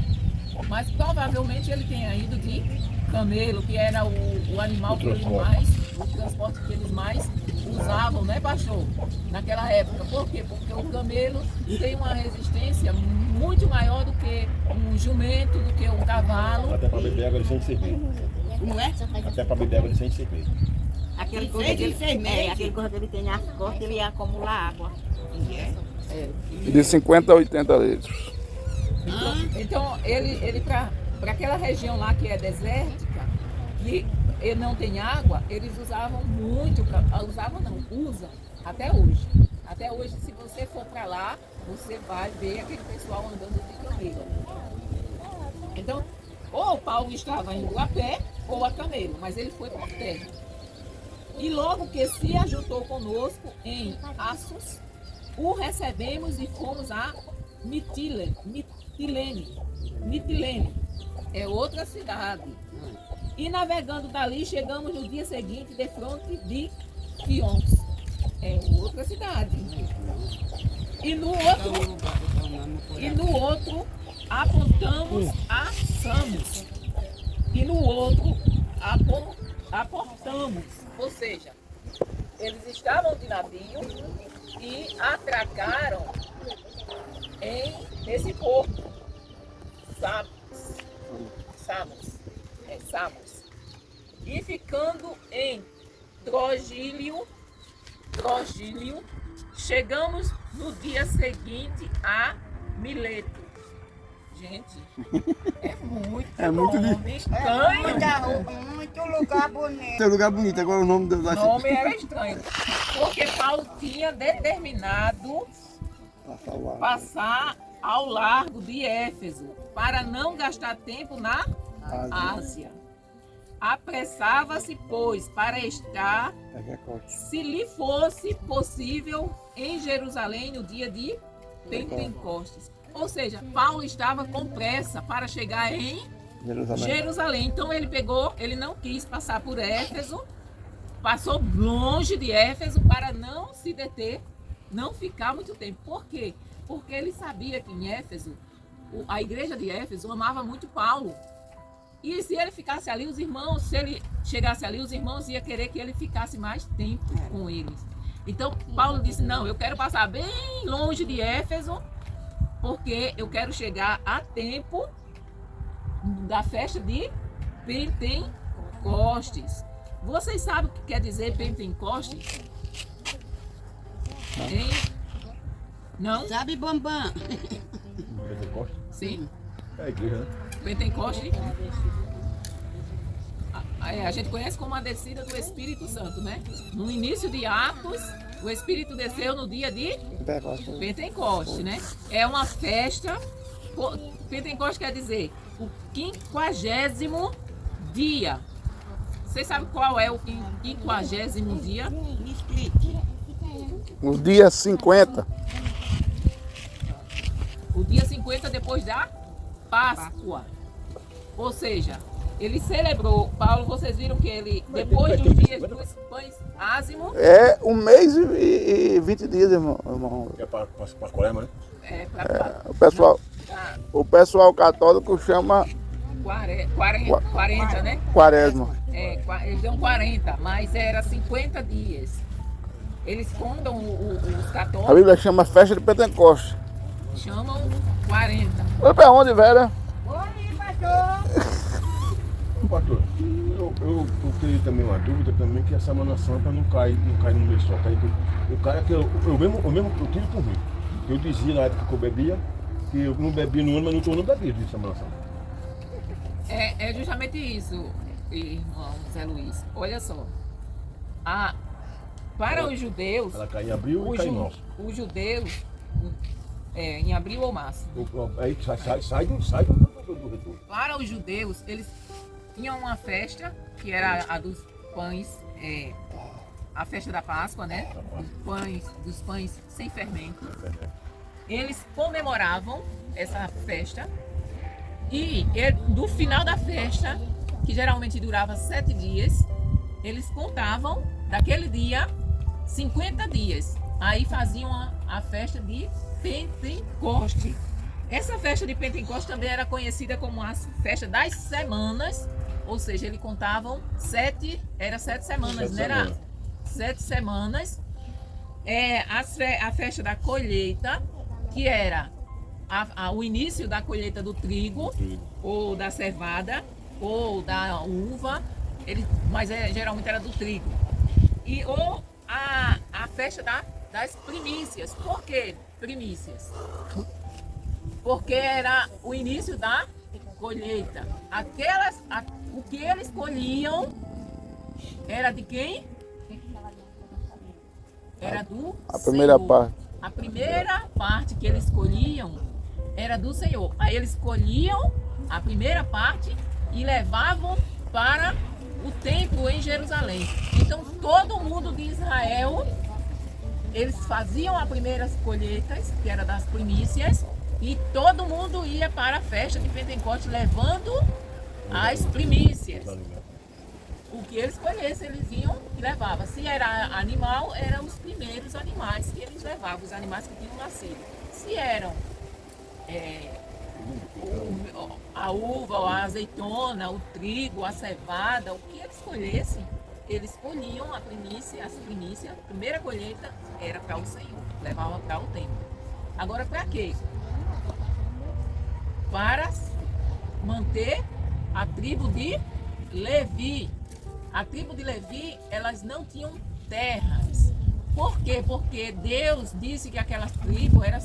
Mas provavelmente ele tenha ido de camelo, que era o animal que eles mais, o transporte que eles mais usavam, né, pastor? Naquela época. Por quê? Porque o camelo tem uma resistência muito maior do que um jumento, do que um cavalo.
Até para beber água ele sente cerveja.
Não é?
Até para beber água ele sente cerveja.
Aquele
Seis
quando ele tem nas costas, ele ia acumular água.
De 50 a 80 litros.
Então ele para aquela região lá que é desértica, que ele não tem água, eles usavam muito, usam até hoje. Até hoje, se você for para lá, você vai ver aquele pessoal andando de camelo. Então, ou Paulo estava indo a pé ou a camelo, mas ele foi por terra. E logo que se ajuntou conosco em Assos, o recebemos e fomos a Mitilene. É outra cidade. E navegando dali, chegamos no dia seguinte de fronte de Fions. É outra cidade. E no outro apontamos a Samos. E no outro aportamos. Ou seja, eles estavam de navio e atracaram nesse porto. Samos. E ficando em Trogílio, chegamos no dia seguinte a Mileto. Gente, é muito nome estranho.
Muito lugar bonito.
Tem lugar bonito, agora o nome
O nome era estranho. Porque Paulo tinha determinado passar ao largo de Éfeso para não gastar tempo na Ásia. Apressava-se, pois, para estar, se lhe fosse possível, em Jerusalém no dia de Pentecostes. Ou seja, Paulo estava com pressa para chegar em Jerusalém. Então ele não quis passar por Éfeso, passou longe de Éfeso para não se deter, não ficar muito tempo. Por quê? Porque ele sabia que em Éfeso, a igreja de Éfeso amava muito Paulo. E se ele ficasse ali, se ele chegasse ali, os irmãos iam querer que ele ficasse mais tempo com eles. Então, Paulo disse, não, eu quero passar bem longe de Éfeso porque eu quero chegar a tempo da festa de Pentecostes. Vocês sabem o que quer dizer Pentecostes? Hein? Não?
Sabe, Bambam?
Pentecoste?
Sim.
É a igreja, né?
Pentecoste. A gente conhece como a descida do Espírito Santo, né? No início de Atos, o Espírito desceu no dia de Pentecoste, né? É uma festa. Pentecoste quer dizer o 50º dia. Vocês sabem qual é o 50º dia?
Me explique.
O dia 50.
O dia 50 depois da Páscoa. Ou seja, ele celebrou, Paulo, vocês viram que ele, depois dos dias dos pães ázimos,
É 1 mês e 20 dias, irmão.
Que é para Quaresma, né?
O pessoal católico chama
40, né?
Quaresma.
Eles dão 40, mas era 50 dias. Eles fundam os
A
católicos,
Bíblia chama festa de Pentecostes.
chamam 40.
Foi pra onde, velho?
Oi, pastor.
Pastor, eu tenho também uma dúvida também que a Semana Santa não cai no mês só. O cara que eu tiro por mim. Eu dizia na época que eu bebia, que eu não bebia no ano, mas no outro ano eu bebia de Semana Santa.
É justamente isso, irmão Zé Luiz. Olha só. Para os judeus,
Ela cai em abril e cai em março.
os judeus, em abril ou março.
Aí sai do retorno.
Para os judeus, eles tinham uma festa, que era a dos pães, a festa da Páscoa, né? Dos pães sem fermento. Eles comemoravam essa festa e do final da festa, que geralmente durava 7 dias, eles contavam daquele dia 50 dias. Aí faziam a festa de Pentecoste. Essa festa de Pentecoste também era conhecida como a festa das semanas, ou seja, eles contavam 7 semanas, não era? 7 semanas. A festa da colheita, que era o início da colheita do trigo, ou da cevada, ou da uva, mas geralmente era do trigo. Ou a festa das primícias. Por que primícias? Porque era o início da colheita. O que eles colhiam era de quem? Era do
A primeira
Senhor.
parte.
A primeira parte que eles colhiam era do Senhor. Aí eles colhiam a primeira parte e levavam para o templo em Jerusalém. Então todo mundo de Israel, eles faziam as primeiras colheitas, que era das primícias, e todo mundo ia para a festa de Pentecostes levando as primícias. O que eles colhessem, eles iam e levavam. Se era animal, eram os primeiros animais que eles levavam, os animais que tinham nascido. Se eram a uva, a azeitona, o trigo, a cevada, o que eles colhessem, eles colhiam as primícias. A primeira colheita era para o Senhor, levavam para o templo. Agora, para quê? Para manter a tribo de Levi. A tribo de Levi, elas não tinham terras. Por quê? Porque Deus disse que aquela tribo era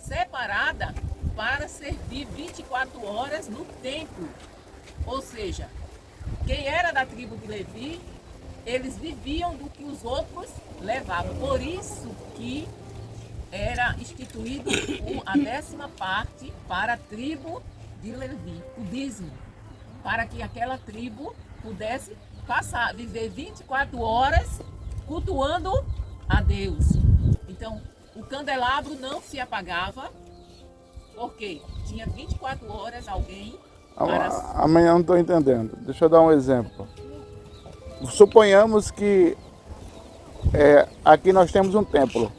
separada para servir 24 horas no templo. Ou seja, quem era da tribo de Levi, eles viviam do que os outros levavam. Por isso que era instituído a 10ª parte para a tribo de Levi, o dízimo, para que aquela tribo pudesse viver 24 horas cultuando a Deus. Então, o candelabro não se apagava, porque tinha 24 horas alguém para...
Amanhã eu não estou entendendo. Deixa eu dar um exemplo. Suponhamos que aqui nós temos um templo.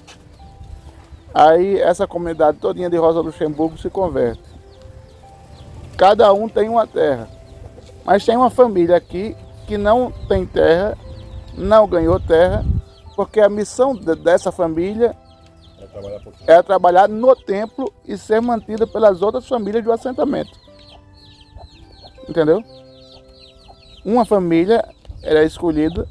Aí essa comunidade todinha de Rosa Luxemburgo se converte. Cada um tem uma terra. Mas tem uma família aqui que não tem terra, não ganhou terra, porque a missão dessa família
trabalhar por
era trabalhar no templo e ser mantida pelas outras famílias do assentamento. Entendeu? Uma família era escolhida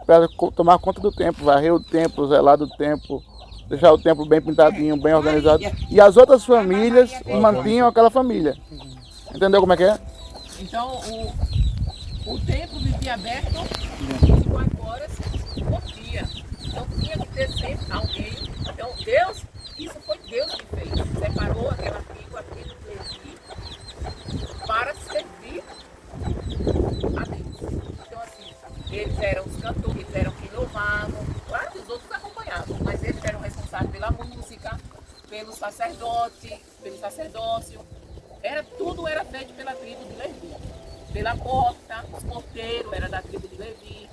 para tomar conta do templo, varrer o templo, zelar do templo, deixar o templo bem pintadinho, bem organizado. E as outras famílias mantinham aquela família. Entendeu como é que é?
Então o templo vivia aberto 24 horas por dia. Então tinha que ter sempre alguém. Então Deus, isso foi Deus que fez. Separou aquela tribo de Levi, para servir a Deus. Então assim, eles eram os cantores, eles eram que louvavam, claro que os outros acompanhavam, mas eles eram responsáveis pela música, pelo sacerdote, pelo sacerdócio. Tudo era feito pela tribo de Levi. Pela porta, os porteiros era da tribo de Levi.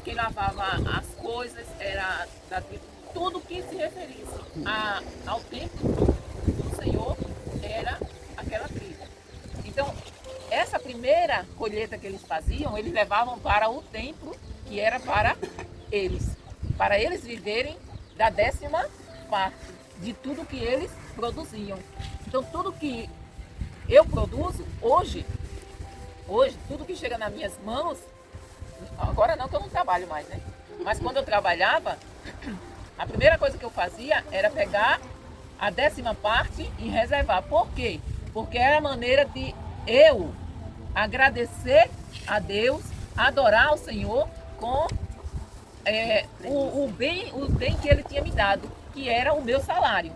Quem lavava as coisas era da tribo. Tudo que se referisse ao templo do Senhor era aquela tribo. Então, essa primeira colheita que eles faziam, eles levavam para o templo, que era para eles viverem da 10ª parte de tudo que eles produziam. Então, tudo que eu produzo hoje, tudo que chega nas minhas mãos, agora não que eu não trabalho mais, né? Mas quando eu trabalhava, a primeira coisa que eu fazia era pegar a 10ª parte e reservar. Por quê? Porque era a maneira de eu agradecer a Deus, adorar o Senhor com o bem que Ele tinha me dado, que era o meu salário.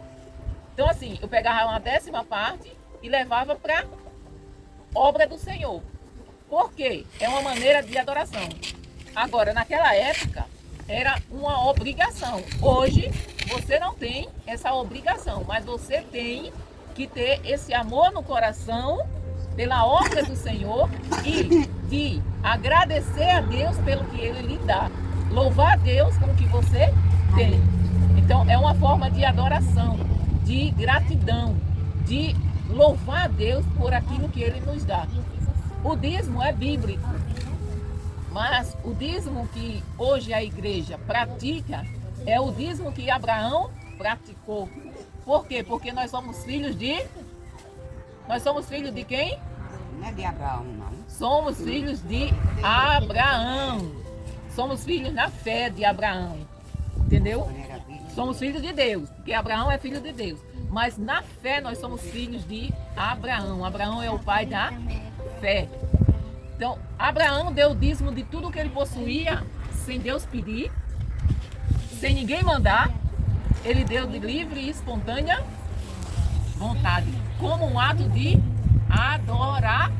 Então assim, eu pegava uma 10ª parte e levava para obra do Senhor. Por quê? É uma maneira de adoração. Agora, naquela época, era uma obrigação. Hoje, você não tem essa obrigação, mas você tem que ter esse amor no coração pela obra do Senhor e de agradecer a Deus pelo que Ele lhe dá. Louvar a Deus com o que você tem. Então, é uma forma de adoração, de gratidão, de louvar a Deus por aquilo que Ele nos dá. O dízimo é bíblico, mas o dízimo que hoje a igreja pratica é o dízimo que Abraão praticou. Por quê? Porque nós somos filhos de... Nós somos filhos de quem?
Não é de Abraão, não.
Somos filhos de Abraão. Somos filhos na fé de Abraão. Entendeu? Somos filhos de Deus, porque Abraão é filho de Deus. Mas na fé nós somos filhos de Abraão. Abraão é o pai da fé. Então, Abraão deu o dízimo de tudo que ele possuía, sem Deus pedir, sem ninguém mandar. Ele deu de livre e espontânea vontade, como um ato de adoração.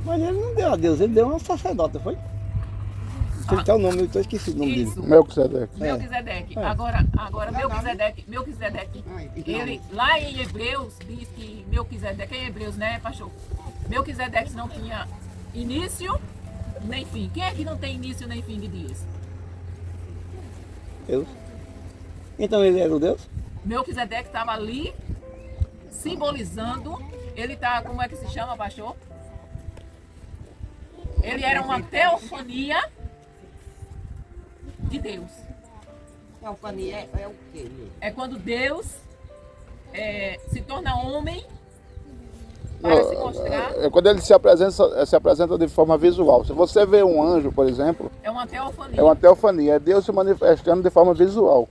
Mas ele não deu a Deus, ele deu a um sacerdote, foi? Não sei o nome, eu estou esquecido o nome dele.
Isso.
Melquisedeque.
Melquisedeque. Agora Melquisedeque, ele lá em Hebreus diz que Melquisedeque, em Hebreus, né, pastor? Melquisedeque não tinha início nem fim. Quem é que não tem início nem fim de dias?
Deus. Então ele era o Deus?
Melquisedeque estava ali simbolizando, ele tá, como é que se chama, pastor? Ele era uma teofania de Deus.
Teofania é o quê?
É quando Deus se torna homem para se mostrar.
É quando ele se apresenta de forma visual. Se você vê um anjo, por exemplo,
É uma teofania.
é uma teofania, é Deus se manifestando de forma visual.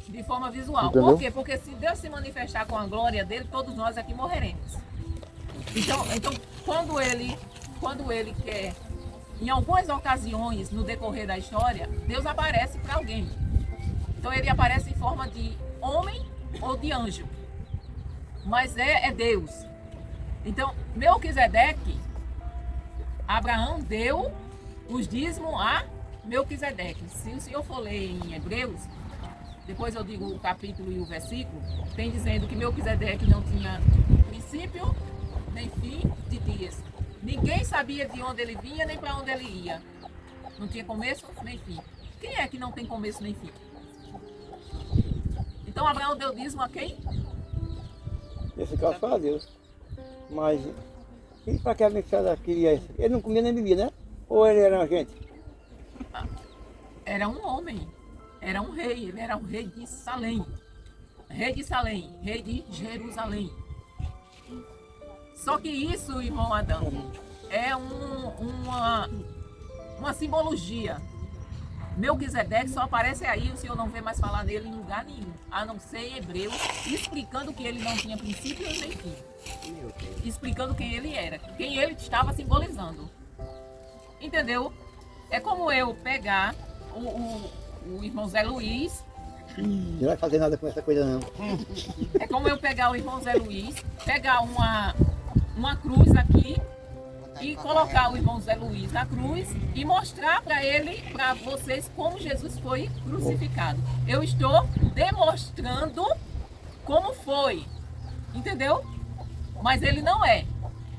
De forma visual.
Entendeu?
Por quê? Porque se Deus se manifestar com a glória dele, todos nós aqui morreremos. Então quando ele quer, em algumas ocasiões no decorrer da história, Deus aparece para alguém. Então ele aparece em forma de homem ou de anjo. Mas é Deus. Então, Melquisedeque, Abraão deu os dízimos a Melquisedeque. Se o senhor for ler em Hebreus, depois eu digo o capítulo e o versículo, tem dizendo que Melquisedeque não tinha princípio nem fim de dias. Ninguém sabia de onde ele vinha nem para onde ele ia. Não tinha começo nem fim. Quem é que não tem começo nem fim? Então Abraão deu dízimo a quem?
Nesse caso foi a Deus. Mas, e para que a Melquisedeque queria isso? Ele não comia nem bebia, né? Ou ele era um agente?
Era um homem, era um rei, ele era um rei de Salém. rei de Salém, rei de Jerusalém. Só que isso, irmão Adão, é uma simbologia. Melquisedeque só aparece aí, o Senhor não vê mais falar nele em lugar nenhum, a não ser em Hebreus, explicando que ele não tinha princípio nem fim. Explicando quem ele era, quem ele estava simbolizando. Entendeu? É como eu pegar o irmão Zé Luiz.
Não vai fazer nada com essa coisa não.
É como eu pegar o irmão Zé Luiz, pegar uma cruz aqui e colocar o irmão Zé Luiz na cruz e mostrar para ele, para vocês, como Jesus foi crucificado. Eu estou demonstrando como foi, entendeu? Mas ele não é.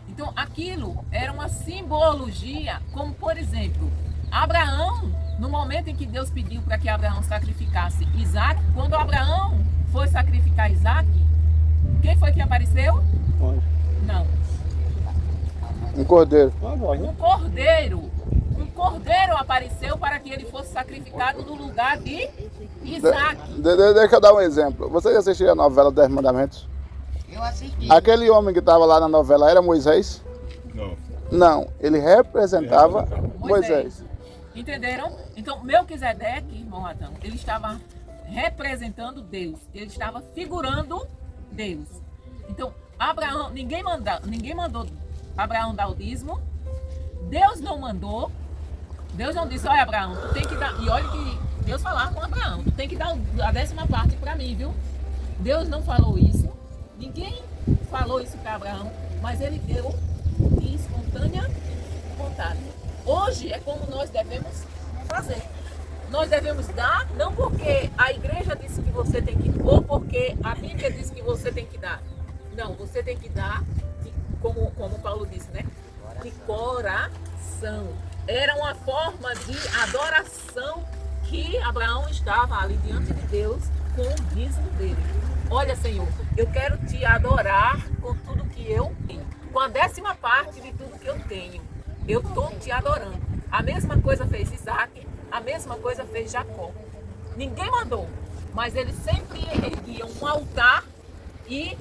Então aquilo era uma simbologia, como por exemplo, Abraão, no momento em que Deus pediu para que Abraão sacrificasse Isaac, quando Abraão foi sacrificar Isaac, quem foi que apareceu? Não.
Um cordeiro.
Um cordeiro apareceu para que ele fosse sacrificado no lugar de Isaac.
Deixa eu dar um exemplo. Você já assistiu a novela 10 Mandamentos?
Eu assisti.
Aquele homem que estava lá na novela era Moisés?
Não.
Não, ele representava Moisés.
Entenderam? Então, Melquisedeque, irmão Adão, ele estava representando Deus. Ele estava figurando Deus. Então, Abraão, ninguém mandou Abraão dar o dízimo. Deus não mandou. Deus não disse, olha Abraão, tu tem que dar. E olha que Deus falava com Abraão, tu tem que dar a 10ª parte para mim, viu? Deus não falou isso. Ninguém falou isso para Abraão, mas ele deu de espontânea vontade. Hoje é como nós devemos fazer. Nós devemos dar, não porque a igreja disse que você tem que, ou porque a Bíblia diz que você tem que dar. Não, você tem que dar, como Paulo disse, né? De coração. Era uma forma de adoração que Abraão estava ali diante de Deus com o dízimo dele. Olha, Senhor, eu quero te adorar com tudo que eu tenho. Com a 10ª parte de tudo que eu tenho. Eu estou te adorando. A mesma coisa fez Isaac, a mesma coisa fez Jacó. Ninguém mandou, mas eles sempre erguiam um altar e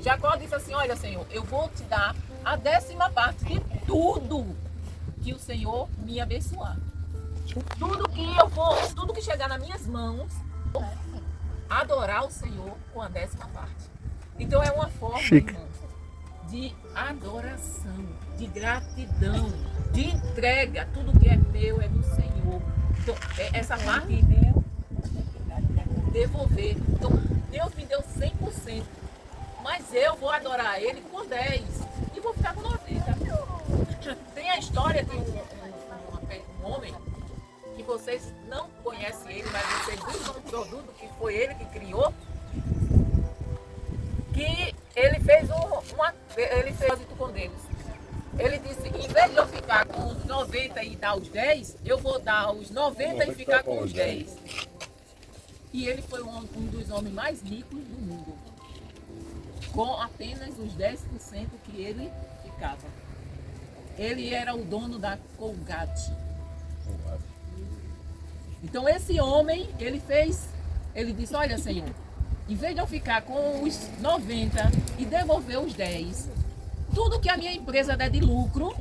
Jacó disse assim, olha Senhor, eu vou te dar a 10ª parte de tudo que o Senhor me abençoar. Tudo que chegar nas minhas mãos, adorar o Senhor com a 10ª parte. Então é uma forma, irmãos, de adoração, de gratidão, de entrega. Tudo que é meu é do Senhor. Então, essa parte devolver. Então, Deus me deu 100%, mas eu vou adorar Ele com 10 e vou ficar com 90. Tem a história de um homem que vocês não conhecem ele, mas vocês usam um produto que foi ele que criou, que ele fez ele fez um com Deus. Ele disse, em vez de eu ficar com os 90 e dar os 10, eu vou dar os 90 e ficar com os 10. E ele foi um dos homens mais ricos do mundo, com apenas os 10% que ele ficava. Ele era o dono da Colgate. Então esse homem, ele disse, olha Senhor, em vez de eu ficar com os 90 e devolver os 10, tudo que a minha empresa der de lucro,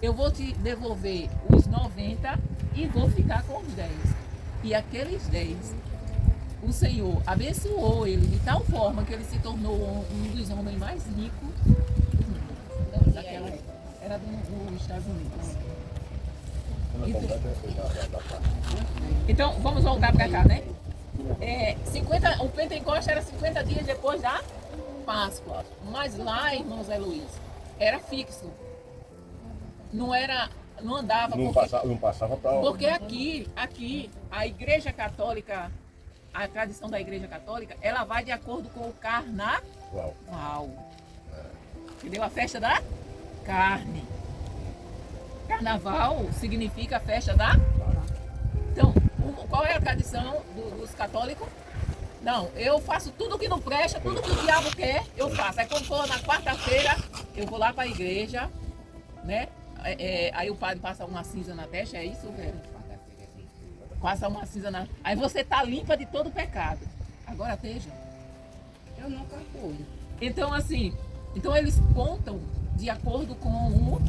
eu vou te devolver os 90 e vou ficar com os 10. E aqueles 10, o Senhor abençoou ele de tal forma que ele se tornou um dos homens mais ricos do mundo. Daquela época. Era dos Estados Unidos. Então, vamos voltar para cá, né? O Pentecostes era 50 dias depois da Páscoa. Mas lá, irmão Zé Luiz, era fixo. Não andava.
Não passava para outra.
Porque aqui, a Igreja Católica, a tradição da Igreja Católica, ela vai de acordo com o carnaval. Entendeu? A festa da carne. Carnaval significa a festa da... Então, qual é a tradição dos católicos? Não, eu faço tudo que não presta, tudo que o diabo quer, eu faço. Aí quando for na quarta-feira, eu vou lá para a igreja, né? Aí o padre passa uma cinza na testa, é isso, velho? Passa uma cinza na... Aí você tá limpa de todo pecado. Agora esteja.
Eu nunca fui.
Então, assim, então eles contam de acordo com o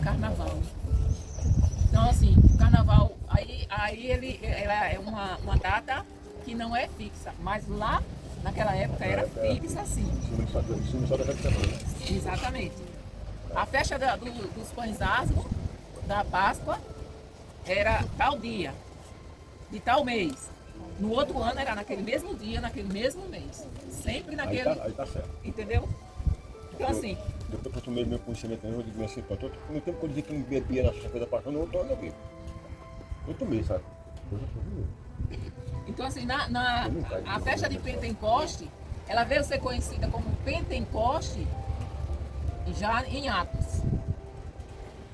carnaval. Então, assim, o carnaval, ela é uma data que não é fixa, mas lá, naquela época, era fixa, sim. Exatamente. A festa dos pães asmos, da Páscoa, era tal dia, de tal mês. No outro ano era naquele mesmo dia, naquele mesmo mês. Sempre naquele...
Aí tá certo.
Entendeu? Então, assim...
Depois que eu tomei meu conhecimento, eu digo assim, no tempo que eu dizia que não bebia na sexta-feira da Páscoa, eu bebi. Eu tomei, sabe?
Então, assim, a festa de Pentecoste, ela veio ser conhecida como Pentecoste já em Atos.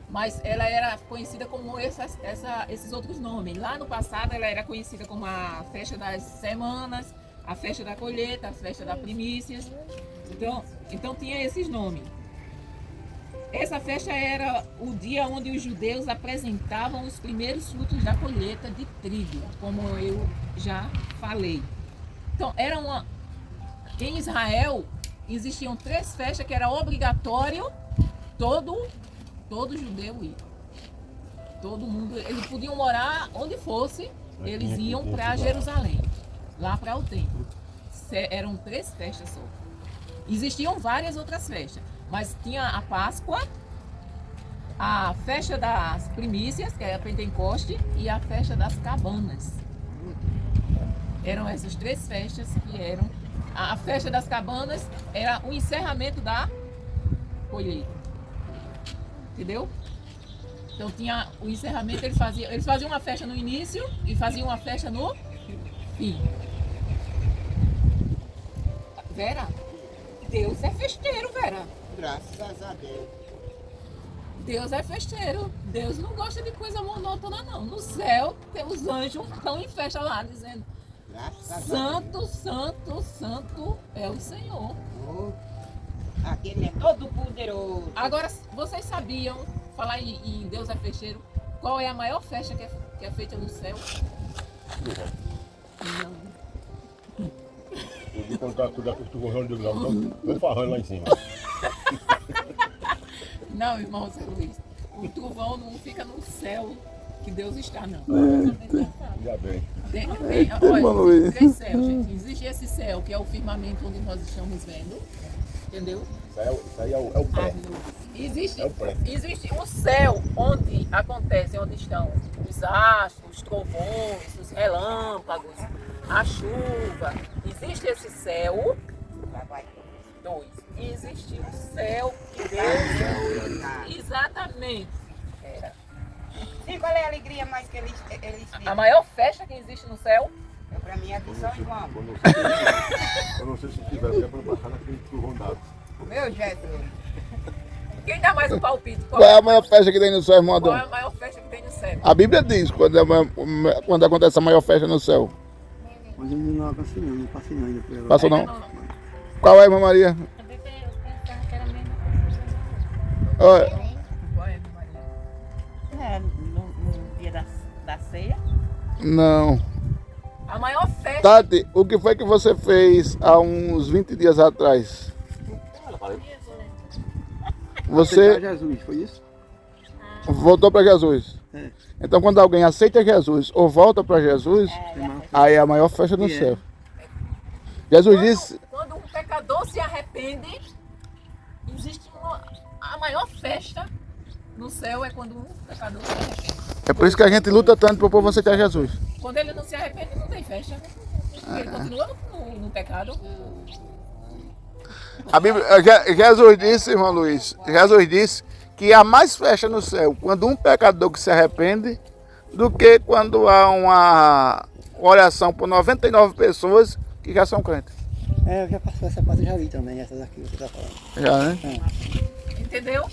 Mas ela era conhecida como esses outros nomes. Lá no passado, ela era conhecida como a festa das semanas, a festa da colheita, a festa das primícias. Então tinha esses nomes. Essa festa era o dia onde os judeus apresentavam os primeiros frutos da colheita de trigo, como eu já falei. Então, em Israel, existiam 3 festas que era obrigatório todo judeu ir. Todo mundo, eles podiam morar onde fosse, eles iam para Jerusalém, lá para o templo. Eram 3 festas só. Existiam várias outras festas, mas tinha a Páscoa, a festa das primícias, que é a Pentecoste, e a festa das cabanas. Eram essas 3 festas que eram... A festa das cabanas era o encerramento da colheita. Entendeu? Então tinha o encerramento, eles faziam uma festa no início e faziam uma festa no fim. Vera, Deus é festeiro, Vera.
Graças a Deus.
Deus é festeiro. Deus não gosta de coisa monótona, não. No céu, os anjos estão em festa lá, dizendo: Santo, Santo, Santo é o Senhor.
Aquele é todo poderoso.
Agora, vocês sabiam, falar em Deus é festeiro, qual é a maior festa que é feita no céu? Não.
Eu vou contar tudo aqui que eu vou de grau, vou farrando lá em cima.
Não, irmão Zé Luiz, o trovão não fica no céu que Deus está, não.
Já bem.
Olha, tem céu, gente. Existe esse céu, que é o firmamento onde nós estamos vendo. Entendeu?
Isso aí é o pré.
Existe
É
um céu onde estão os astros, os trovões, os relâmpagos, a chuva. Existe esse céu. 2. Existe um céu que Deus... Exatamente.
E qual é a alegria mais que eles
A maior festa que existe no céu?
Para mim é de São João.
Eu não sei se tiver, porque é para baixar naquele trovão d'água.
Meu Jesus.
Quem dá mais um palpite?
Qual é a maior festa que tem no céu, irmão
Qual
Adão?
é a maior festa que tem no céu?
A Bíblia diz quando acontece a maior festa no céu.
Mas eu não passei não ainda por ela.
Passou não?
Não.
Qual é, irmã Maria?
Eu pensava que era a mesma coisa.
Olha,
Qual é, Maria?
É, no dia da ceia.
não.
A maior festa...
Tati, o que foi que você fez há uns 20 dias atrás? Você
Jesus, foi isso?
voltou para Jesus.
É.
Então quando alguém aceita Jesus ou volta para Jesus, aí é a maior festa no céu. Jesus disse...
Quando um pecador se arrepende, existe a maior festa no céu é quando um pecador se arrepende.
É por isso que a gente luta tanto para o povo aceitar Jesus.
Quando ele não se arrepende, não tem festa. Ele continua no pecado.
A Bíblia, Jesus disse, irmão Luiz, Jesus disse que há mais festa no céu quando um pecador que se arrepende do que quando há uma oração por 99 pessoas que já são crentes.
É, eu já passou essa parte, eu já vi também, essas aqui que você está falando.
Já, né?
Entendeu?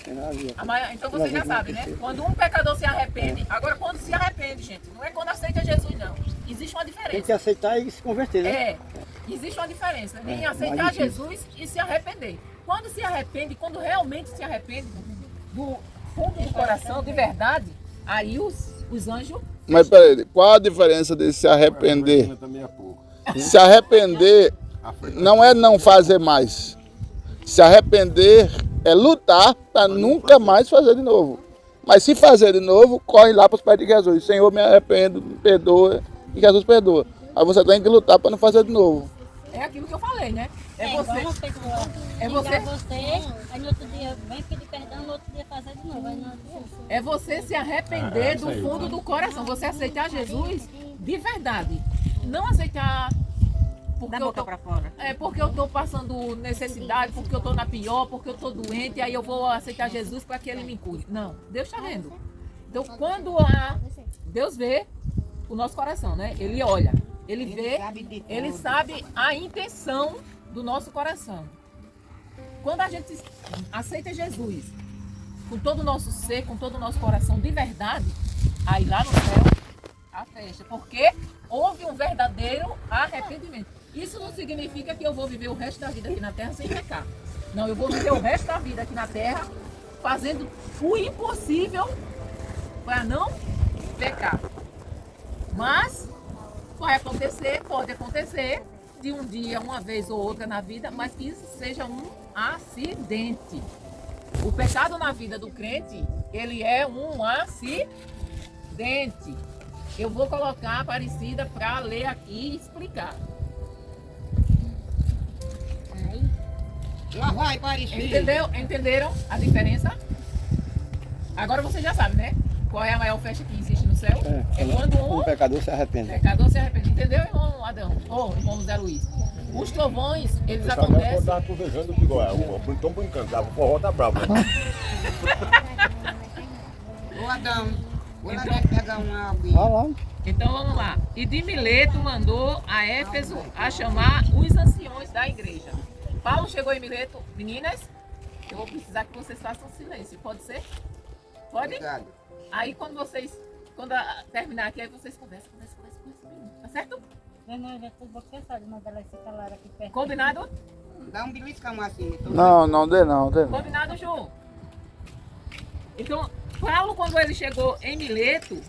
Eu já vi.
Então você já sabe, né? Quando um pecador se arrepende, agora quando se arrepende, gente, não é quando aceita Jesus, não. Existe uma
Tem que
diferença.
aceitar e se converter, né?
É, existe uma diferença em aceitar
mais difícil.
Jesus e se arrepender. Quando se arrepende, quando realmente se arrepende do fundo do coração, de verdade, aí os anjos...
Mas peraí, qual a diferença de se arrepender?
Também é pouco.
Se arrepender não é não fazer mais. Se arrepender é lutar para nunca mais fazer de novo. Mas se fazer de novo, corre lá para os pés de Jesus. Senhor, me arrependo, me perdoa. E Jesus perdoa. Aí você tem que lutar para não fazer de novo.
É aquilo que eu falei, né? É
igual
você.
uma pessoa
É
xingar
você.
aí no outro dia vem pedir perdão, no outro dia fazer de novo. Aí não adianta.
É você se arrepender do fundo do coração. Você aceitar Jesus de verdade. Não aceitar porque
Da
eu
boca
tô,
pra fora.
porque eu tô passando necessidade, porque eu tô na pior, porque eu tô doente, aí eu vou aceitar Jesus para que ele me cure. Não, Deus está vendo. Então, quando Deus vê o nosso coração, né? Ele olha, ele vê, ele sabe a intenção do nosso coração. Quando a gente aceita Jesus com todo o nosso ser, com todo o nosso coração de verdade, aí lá no céu a festa, porque houve um verdadeiro arrependimento. Isso não significa que eu vou viver o resto da vida aqui na terra sem pecar. Não, eu vou viver o resto da vida aqui na terra fazendo o impossível para não pecar. Mas pode acontecer de um dia, uma vez ou outra na vida, mas que isso seja um acidente. O pecado na vida do crente, ele é um acidente. Eu vou colocar a Aparecida para ler aqui e explicar.
Lá vai, Aparecida.
Entenderam a diferença? Agora você já sabe, né? Qual é a maior festa que existe no céu? É quando um
pecador se arrepende.
pecador se arrepende. Entendeu, irmão Adão? Ou irmão Zé Luiz? Os trovões, eles
Eu também
acontecem.
estava covejando, eu digo, então brincando, o forró tá bravo. Né?
Ô Adão, vou lá pegar uma aguinha.
Vai lá.
Então vamos lá. E de Mileto mandou a Éfeso a chamar os anciões da igreja. Paulo chegou em Mileto. Meninas, eu vou precisar que vocês façam silêncio. Pode ser? Pode?
Obrigado.
Aí quando terminar aqui, aí vocês conversam. Tá certo?
Não, já estou pensando, mas elas se calaram aqui perto.
Combinado?
Dá um beliscão assim.
Não dê não.
Combinado, Ju? Então, Paulo, quando ele chegou em Mileto,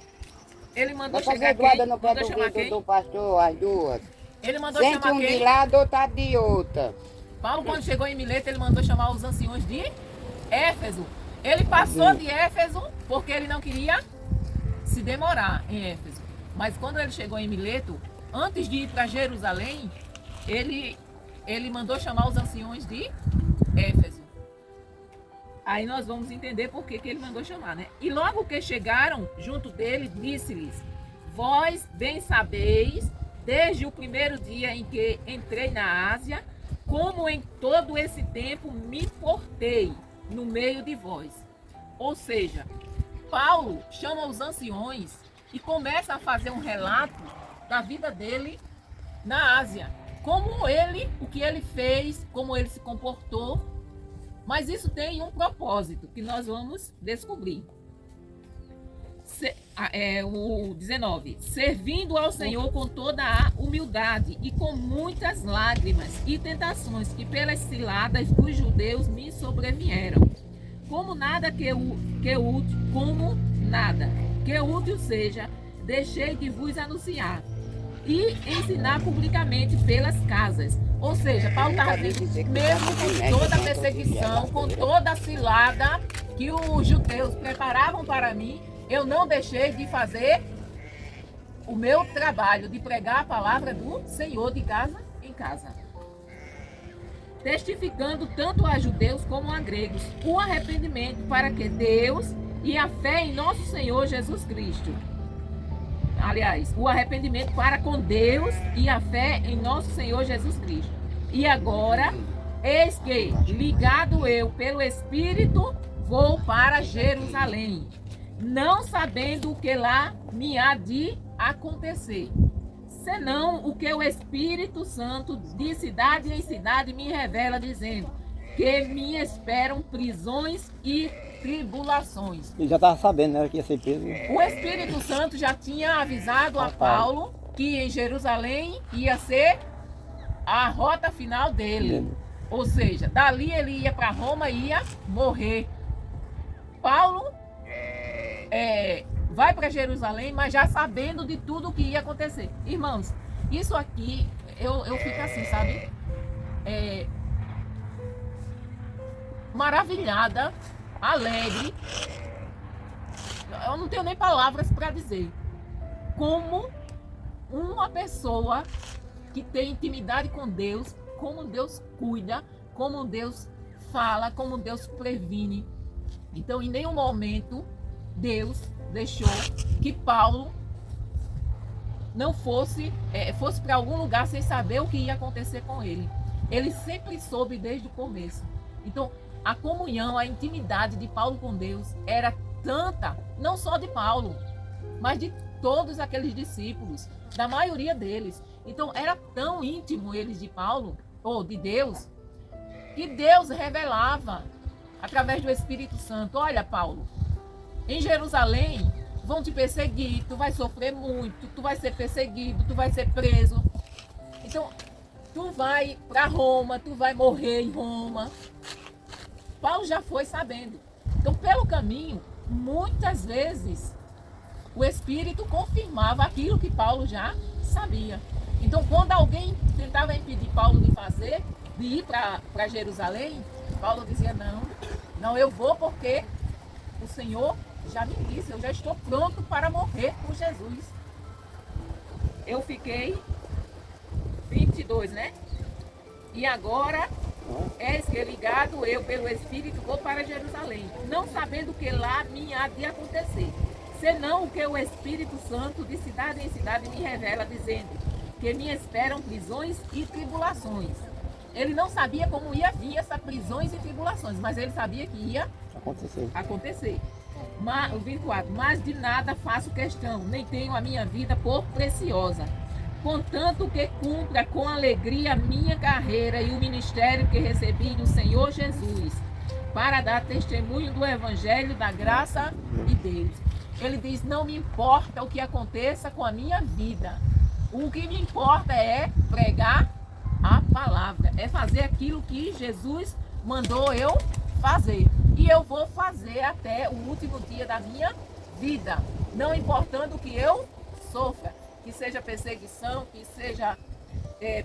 ele mandou chegar quem? Mandou chamar quem?
do pastor, as duas.
Ele mandou
Sente
chamar
um de
quem?
lado, outro de outra.
Paulo, quando chegou em Mileto, ele mandou chamar os anciões de Éfeso. Ele passou de Éfeso porque ele não queria se demorar em Éfeso. Mas quando ele chegou em Mileto, antes de ir para Jerusalém, ele mandou chamar os anciões de Éfeso. Aí nós vamos entender por que ele mandou chamar, né? E logo que chegaram junto dele, disse-lhes: vós bem sabeis, desde o primeiro dia em que entrei na Ásia, como em todo esse tempo me portei no meio de vós. Ou seja, Paulo chama os anciões e começa a fazer um relato da vida dele na Ásia. O que ele fez, como ele se comportou. Mas isso tem um propósito que nós vamos descobrir. O 19. Servindo ao Senhor com toda a humildade e com muitas lágrimas e tentações que pelas ciladas dos judeus me sobrevieram. Como nada que útil seja, deixei de vos anunciar e ensinar publicamente pelas casas. Ou seja, Paulo estava mesmo com toda a perseguição, com toda a cilada que os judeus preparavam para mim, eu não deixei de fazer o meu trabalho, de pregar a palavra do Senhor de casa em casa. Testificando tanto a judeus como a gregos o arrependimento para que Deus e a fé em nosso Senhor Jesus Cristo. Aliás, o arrependimento para com Deus e a fé em nosso Senhor Jesus Cristo. E agora, eis que, ligado eu pelo Espírito, vou para Jerusalém, não sabendo o que lá me há de acontecer, senão o que o Espírito Santo de cidade em cidade me revela, dizendo que me esperam prisões e tribulações.
Ele já estava sabendo, né, que ia ser preso.
O Espírito Santo já tinha avisado a Paulo que em Jerusalém ia ser a rota final dele. Ou seja, dali ele ia para Roma e ia morrer. Paulo vai para Jerusalém, mas já sabendo de tudo o que ia acontecer. Irmãos, isso aqui eu fico assim, sabe? Maravilhada, alegre. Eu não tenho nem palavras para dizer. Como uma pessoa que tem intimidade com Deus, como Deus cuida, como Deus fala, como Deus previne. Então, em nenhum momento, Deus deixou que Paulo não fosse para algum lugar sem saber o que ia acontecer com ele. Ele sempre soube desde o começo. Então, a comunhão, a intimidade de Paulo com Deus era tanta, não só de Paulo, mas de todos aqueles discípulos, da maioria deles. Então, era tão íntimo eles de Paulo, ou de Deus, que Deus revelava através do Espírito Santo: olha, Paulo, em Jerusalém vão te perseguir, tu vai sofrer muito, tu vai ser perseguido, tu vai ser preso. Então, tu vai para Roma, tu vai morrer em Roma. Paulo já foi sabendo. Então, pelo caminho, muitas vezes, o Espírito confirmava aquilo que Paulo já sabia. Então, quando alguém tentava impedir Paulo de ir para Jerusalém, Paulo dizia: não, eu vou porque o Senhor já me disse, eu já estou pronto para morrer por Jesus. Eu fiquei 22, né? E agora, eis que ligado eu pelo Espírito vou para Jerusalém, não sabendo o que lá me há de acontecer, senão o que o Espírito Santo de cidade em cidade me revela, dizendo que me esperam prisões e tribulações. Ele não sabia como ia vir essas prisões e tribulações, mas ele sabia que ia acontecer. Mas, o 24, mas de nada faço questão, nem tenho a minha vida por preciosa, contanto que cumpra com alegria a minha carreira e o ministério que recebi do Senhor Jesus, para dar testemunho do Evangelho da graça de Deus. Ele diz: não me importa o que aconteça com a minha vida, o que me importa é pregar a palavra, é fazer aquilo que Jesus mandou eu fazer. E eu vou fazer até o último dia da minha vida, não importando o que eu sofra, que seja perseguição, que seja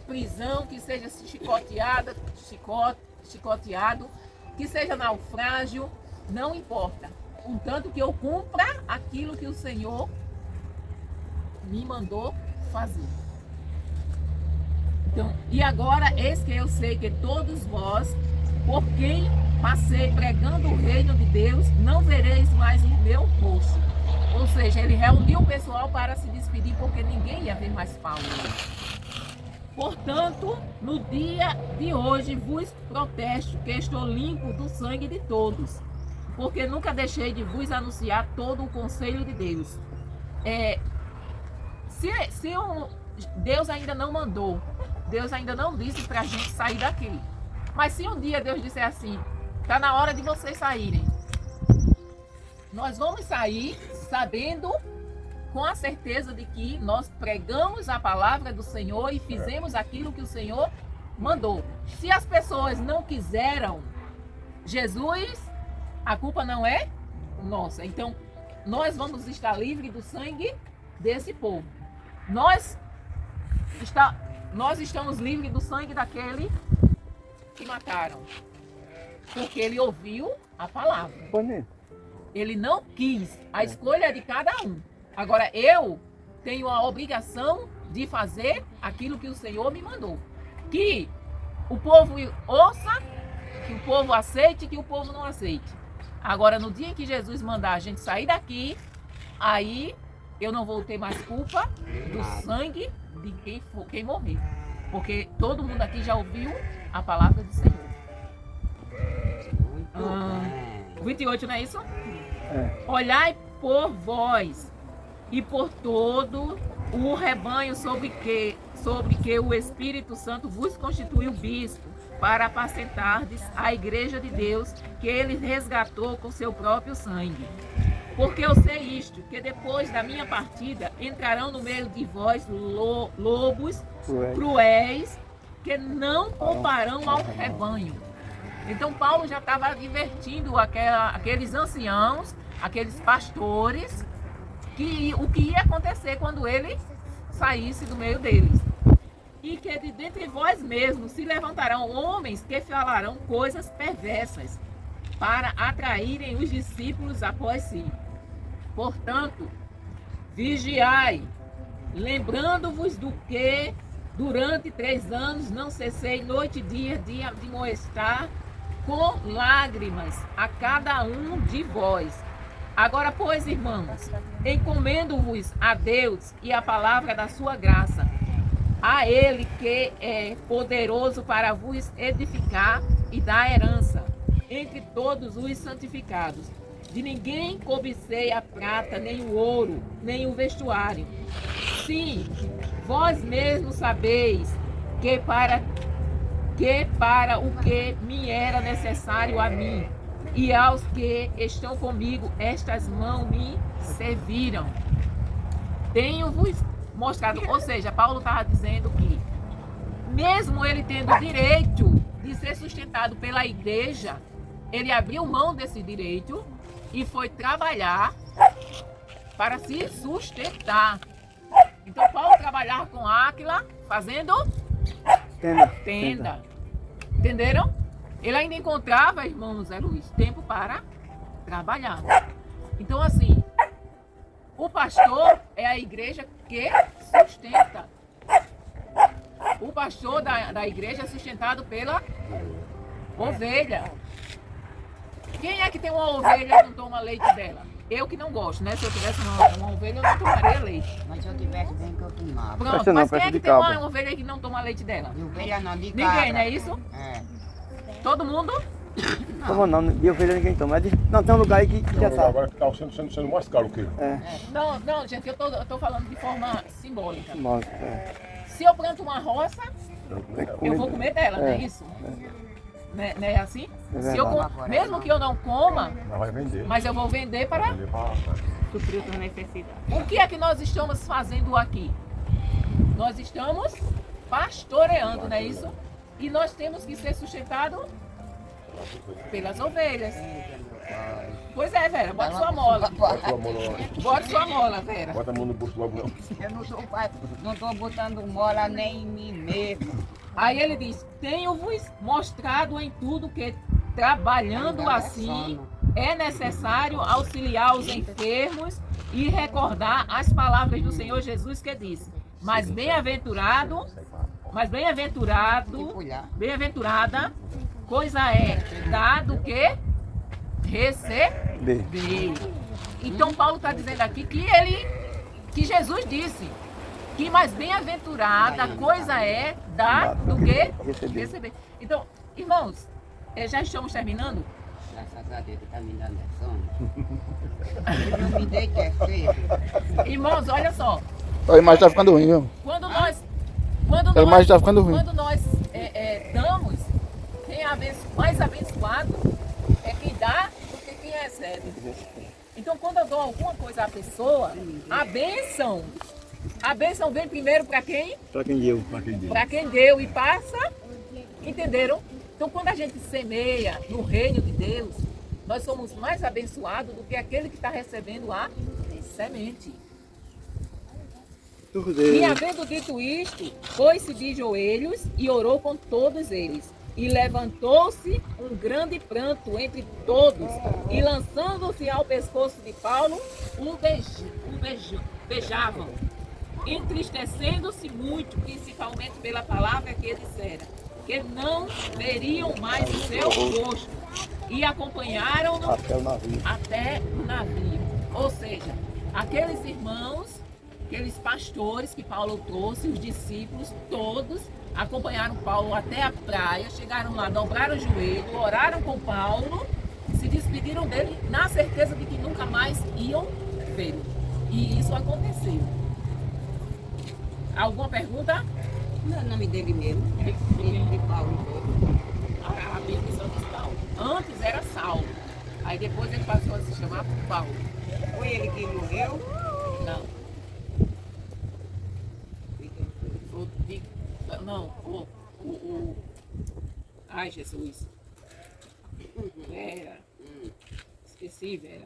prisão, que seja chicoteado, que seja naufrágio, não importa. Contanto que eu cumpra aquilo que o Senhor me mandou fazer. Então, e agora, eis que eu sei que todos vós, por quem passei pregando o reino de Deus, não vereis mais o meu rosto. Ou seja, ele reuniu o pessoal para se despedir, porque ninguém ia ver mais Paulo. Portanto, no dia de hoje vos protesto que estou limpo do sangue de todos, porque nunca deixei de vos anunciar todo o conselho de Deus. Deus ainda não mandou, Deus ainda não disse para a gente sair daqui. Mas se um dia Deus disser assim: está na hora de vocês saírem, nós vamos sair sabendo, com a certeza de que nós pregamos a palavra do Senhor e fizemos aquilo que o Senhor mandou. Se as pessoas não quiseram Jesus, a culpa não é nossa. Então, nós vamos estar livres do sangue desse povo. Nós estamos livres do sangue daquele que mataram, porque ele ouviu a palavra. Ele não quis, a escolha é de cada um. Agora, eu tenho a obrigação de fazer aquilo que o Senhor me mandou. Que o povo ouça, que o povo aceite, que o povo não aceite. Agora, no dia em que Jesus mandar a gente sair daqui, aí eu não vou ter mais culpa do sangue de quem morrer. Porque todo mundo aqui já ouviu a palavra do Senhor. 28, não é isso? Olhai por vós e por todo o rebanho sobre que o Espírito Santo vos constituiu bispo, para apacentardes a igreja de Deus, que ele resgatou com seu próprio sangue. Porque eu sei isto, que depois da minha partida entrarão no meio de vós lobos cruéis, que não pouparão ao rebanho. Então Paulo já estava advertindo aqueles anciãos, aqueles pastores, o que ia acontecer quando ele saísse do meio deles. 29. e que de dentre vós mesmos se levantarão homens que falarão coisas perversas, para atraírem os discípulos após si. Portanto, vigiai, lembrando-vos do que durante 3 anos não cessei noite e dia de admoestar com lágrimas a cada um de vós. Agora, pois, irmãos, encomendo-vos a Deus e a palavra da sua graça, a Ele que é poderoso para vos edificar e dar herança entre todos os santificados. De ninguém cobicei a prata, nem o ouro, nem o vestuário. Sim, vós mesmos sabeis que para o que me era necessário a mim e aos que estão comigo, estas mãos me serviram. Tenho-vos mostrado, ou seja, Paulo estava dizendo que, mesmo ele tendo o direito de ser sustentado pela igreja, ele abriu mão desse direito e foi trabalhar para se sustentar. Então, Paulo trabalhava com Áquila, fazendo tenda. Entenderam? Ele ainda encontrava, irmão Zé Luiz, tempo para trabalhar. Então, assim, o pastor é a igreja que sustenta. O pastor da igreja é sustentado pela ovelha. Quem é que tem uma ovelha e não toma leite dela? Eu que não gosto, né? Se eu tivesse uma ovelha, eu não tomaria leite.
Mas se eu tivesse bem que eu tomava.
Pronto, mas quem é que tem uma ovelha que não toma leite dela?
De ovelha não, de cabra.
Ninguém, não é isso?
É.
Todo mundo?
Como não, de ovelha ninguém toma. Não, tem um lugar aí que já sabe.
Agora está sendo mais caro que
Não, gente, eu tô falando de forma simbólica.
Nossa,
Se eu planto uma roça, eu vou comer dela, não é isso? Não é assim? Se eu mesmo que eu não coma,
vai vender.
mas eu vou vender para
Suprir outra necessidade.
O que é que nós estamos fazendo aqui? Nós estamos pastoreando, não é isso? E nós temos que ser sustentados pelas ovelhas. Pois é, Vera, bota sua mola.
Bota sua mão lá.
Bota sua mola, Vera.
Bota a mão no bolso logo não.
Eu não estou botando mola nem em mim mesmo.
Aí ele diz, tenho-vos mostrado em tudo que, trabalhando assim, é necessário auxiliar os enfermos e recordar as palavras do Senhor Jesus que disse, bem-aventurada, coisa é dar do que receber. Então Paulo está dizendo aqui que Jesus disse que mais bem-aventurada coisa é dar do que receber. Então, irmãos, já estamos terminando?
Graças a Deus, está me dando sono. Eu não me deito é feio.
Irmãos, olha só.
A imagem está ficando ruim, viu?
Quando
A imagem está ficando ruim.
Quando nós damos, quem é mais abençoado é quem dá do que quem recebe. Então, quando eu dou alguma coisa à pessoa, a bênção vem primeiro para quem?
Para quem deu.
Para quem deu e passa. Entenderam? Então, quando a gente semeia no reino de Deus, nós somos mais abençoados do que aquele que está recebendo a semente. E havendo dito isto, pôs-se de joelhos e orou com todos eles. E levantou-se um grande pranto entre todos, e lançando-se ao pescoço de Paulo, o beijavam, entristecendo-se muito, principalmente pela palavra que ele dissera, que não veriam mais o seu rosto, e acompanharam-no até o navio. Ou seja, aqueles irmãos, aqueles pastores que Paulo trouxe, os discípulos, todos acompanharam Paulo até a praia, chegaram lá, dobraram o joelho, oraram com Paulo, se despediram dele na certeza de que nunca mais iam vê-lo. E isso aconteceu. Alguma pergunta?
Não é o nome dele mesmo. De Paulo.
A Bíblia só diz Paulo. Antes era Saulo. Aí depois ele passou a se chamar Paulo.
Foi ele que morreu?
Não. Não, ai, Jesus. Vera. Esqueci, Vera.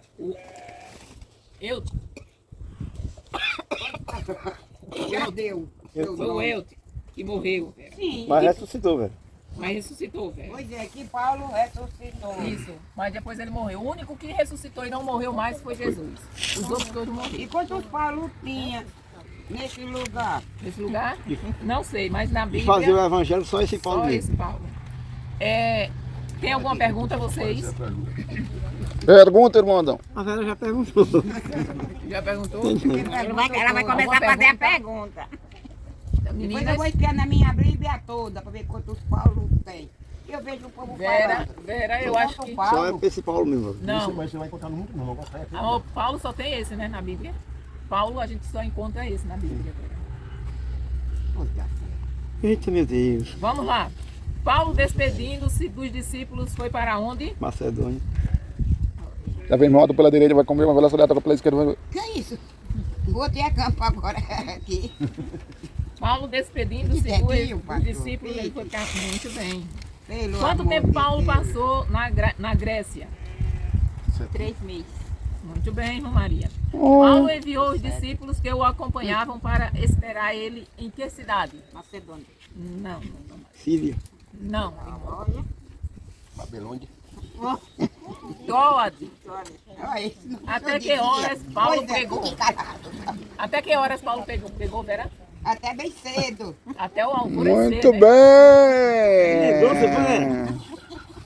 Já deu.
Foi o Euti. que morreu, Vera.
Sim.
Mas ressuscitou, velho.
Mas ressuscitou, Vera.
Pois é, que Paulo ressuscitou.
Isso, mas depois ele morreu. O único que ressuscitou e não morreu mais foi Jesus. Os outros todos
E
morreram.
quantos Paulo tinha nesse lugar?
Nesse lugar? Não sei, mas na
E
Bíblia...
fazer o evangelho só esse Paulo
Só
mesmo.
esse Paulo. Tem alguma pergunta a vocês?
Pergunta, irmão Adão.
A Vera já perguntou.
Já perguntou?
Ela vai começar a fazer a pergunta.
Depois eu
Meninas,
vou espiar na minha Bíblia toda para ver quantos Paulo tem. Eu vejo o povo
Vera,
falando.
Vera, eu acho que...
Só é esse Paulo mesmo.
Não,
Mas você vai encontrar muito, não. Não vai sair aqui.
o Paulo só tem esse, né, na Bíblia. Paulo, a gente só encontra esse na Bíblia.
Eita, meu Deus.
Vamos lá. Paulo, despedindo-se dos discípulos, foi para onde?
Macedônia.
Já vem moto pela direita, vai comer uma velocidade pela esquerda.
Que é isso? Vou ter campo agora aqui.
Paulo, despedindo-se
Que terrível,
dos
pastor.
discípulos, ele foi para... Muito bem.
Pelo
Quanto
amor
tempo
de
Paulo
Deus.
passou na Grécia?
3 meses.
Muito bem, irmã Maria. Paulo enviou os discípulos que o acompanhavam para esperar ele em que cidade?
Macedônia.
Não,
Síria.
não.
Babilônia.
Troade.
Olha, isso não
Até
eu
que
dizia.
horas Paulo
Pois é,
pegou?
fique calado.
Até que horas Paulo pegou, Vera?
Até bem cedo.
Até o alvorecer,
Muito
né?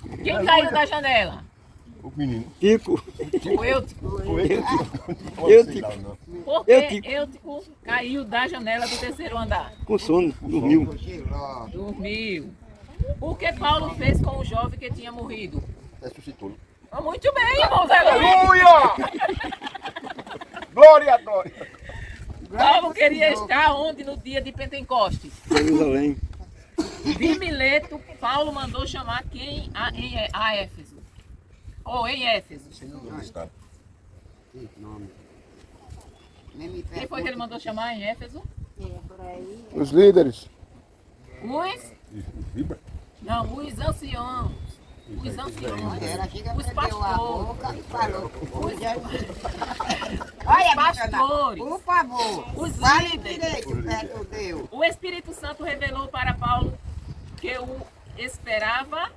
bem!
Quem caiu da janela?
O menino.
Tico.
O Eutico.
Eu tico.
Por
Eutico.
que Eutico caiu da janela do terceiro andar?
Com sono. Dormiu.
Dormiu. O que Paulo fez com o jovem que tinha morrido?
Ressuscitou.
Muito bem, irmão Zé Luiz.
Aleluia! Glória a Deus!
Paulo queria estar onde no dia de Pentecostes?
Jerusalém.
De Mileto, Paulo mandou chamar quem a Éfeso? Ou em Éfeso.
Nem me
Quem foi que ele mandou chamar em Éfeso?
Os líderes.
Os?
Vibra.
Não, os anciãos. Os anciãos.
Ela chega,
Os
prendeu a
pastores.
boca e falou.
Os
Olha,
pastores.
por favor,
Os
fale
líderes.
direito, perto Deus.
O Espírito Santo revelou para Paulo que o esperava.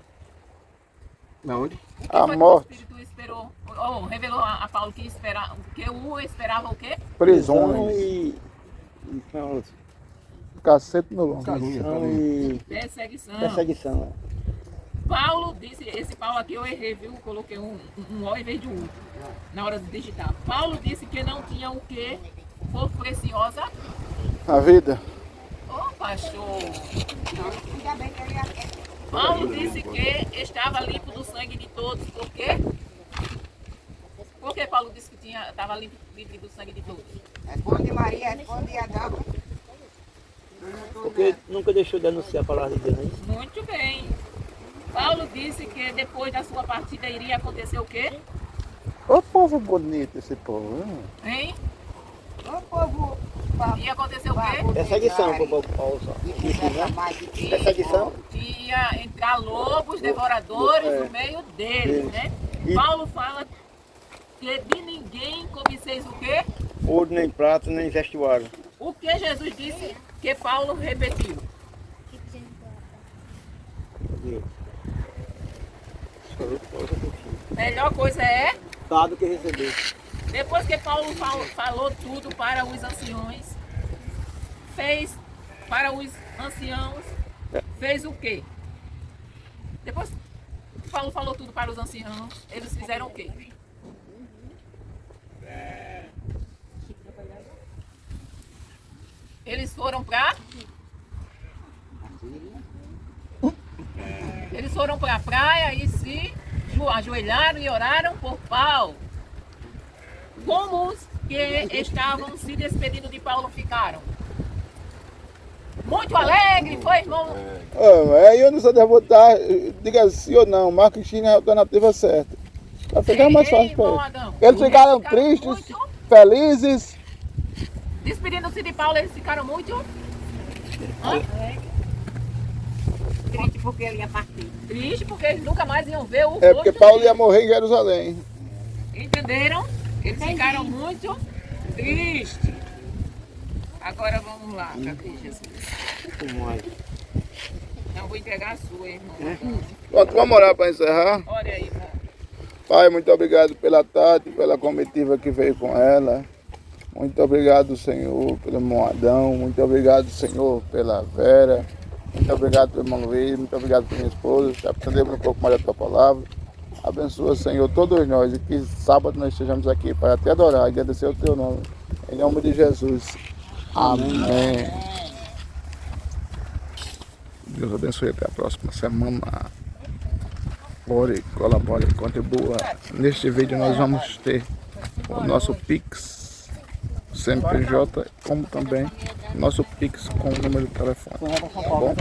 Na onde?
O que
A
foi
morte.
que o Espírito esperou? Ou revelou a Paulo que o esperava o quê?
Prisões.
E
Cacete no longo.
prisão e
Perseguição.
perseguição.
Paulo disse, esse Paulo aqui eu errei, viu? Coloquei um O em vez de U na hora de digitar. Paulo disse que não tinha o que for preciosa.
A vida.
Ô, pastor!
Ainda bem que ele ia...
Paulo disse que estava limpo do sangue de todos. Por quê? Por que Paulo disse que estava limpo do sangue de todos?
Responde Maria, responde Adão.
Porque nunca deixou de anunciar a palavra de Deus, não é isso?
Muito bem. Paulo disse que depois da sua partida iria acontecer o quê?
Ô povo bonito esse povo.
Hein?
O povo...
Ia acontecer o quê?
Perseguição, como Paulo só. Perseguição.
Ia entrar lobos devoradores no meio deles, né? Paulo fala que de ninguém cobiceis o quê?
Ouro, nem prata, nem vestuário.
O que Jesus disse que Paulo repetiu? Melhor coisa é,
Dado que recebeu.
depois que Paulo falou tudo para os anciões, fez para os anciãos, fez o quê? Depois que Paulo falou tudo para os anciãos, eles fizeram o quê? Eles foram para... Eles foram para a praia e se ajoelharam e oraram por Paulo. Como os que estavam se despedindo de Paulo ficaram? Muito alegre, foi, irmão?
Aí eu não sei votar, diga sim ou não, marque X na alternativa certa. Vai ficar mais fácil
irmão
para
Adão?
eles. Eles ficaram tristes,
muito-
felizes.
Despedindo-se de Paulo, eles ficaram muito
Triste porque ele ia partir.
tristes, porque eles nunca mais iam ver o
É porque
rosto
Paulo
dele.
ia morrer em Jerusalém.
Entenderam? Eles ficaram muito tristes. Agora vamos lá, cadê Jesus? Não, vou entregar a sua, irmão.
Pronto, vamos orar para encerrar.
Olha aí, irmão.
Pai, muito obrigado pela Tati, pela comitiva que veio com ela. Muito obrigado, Senhor, pelo irmão Adão. Muito obrigado, Senhor, pela Vera. Muito obrigado pelo irmão Luiz. Muito obrigado por minha esposa. Que aprendemos um pouco mais da tua palavra. Abençoa, Senhor, todos nós. E que sábado nós estejamos aqui para te adorar e agradecer o teu nome. Em nome de Jesus. Amém. Deus abençoe, até a próxima semana. Ore, colabore, contribua. Neste vídeo nós vamos ter o nosso Pix, CNPJ, como também nosso Pix com o número de telefone. Tá bom?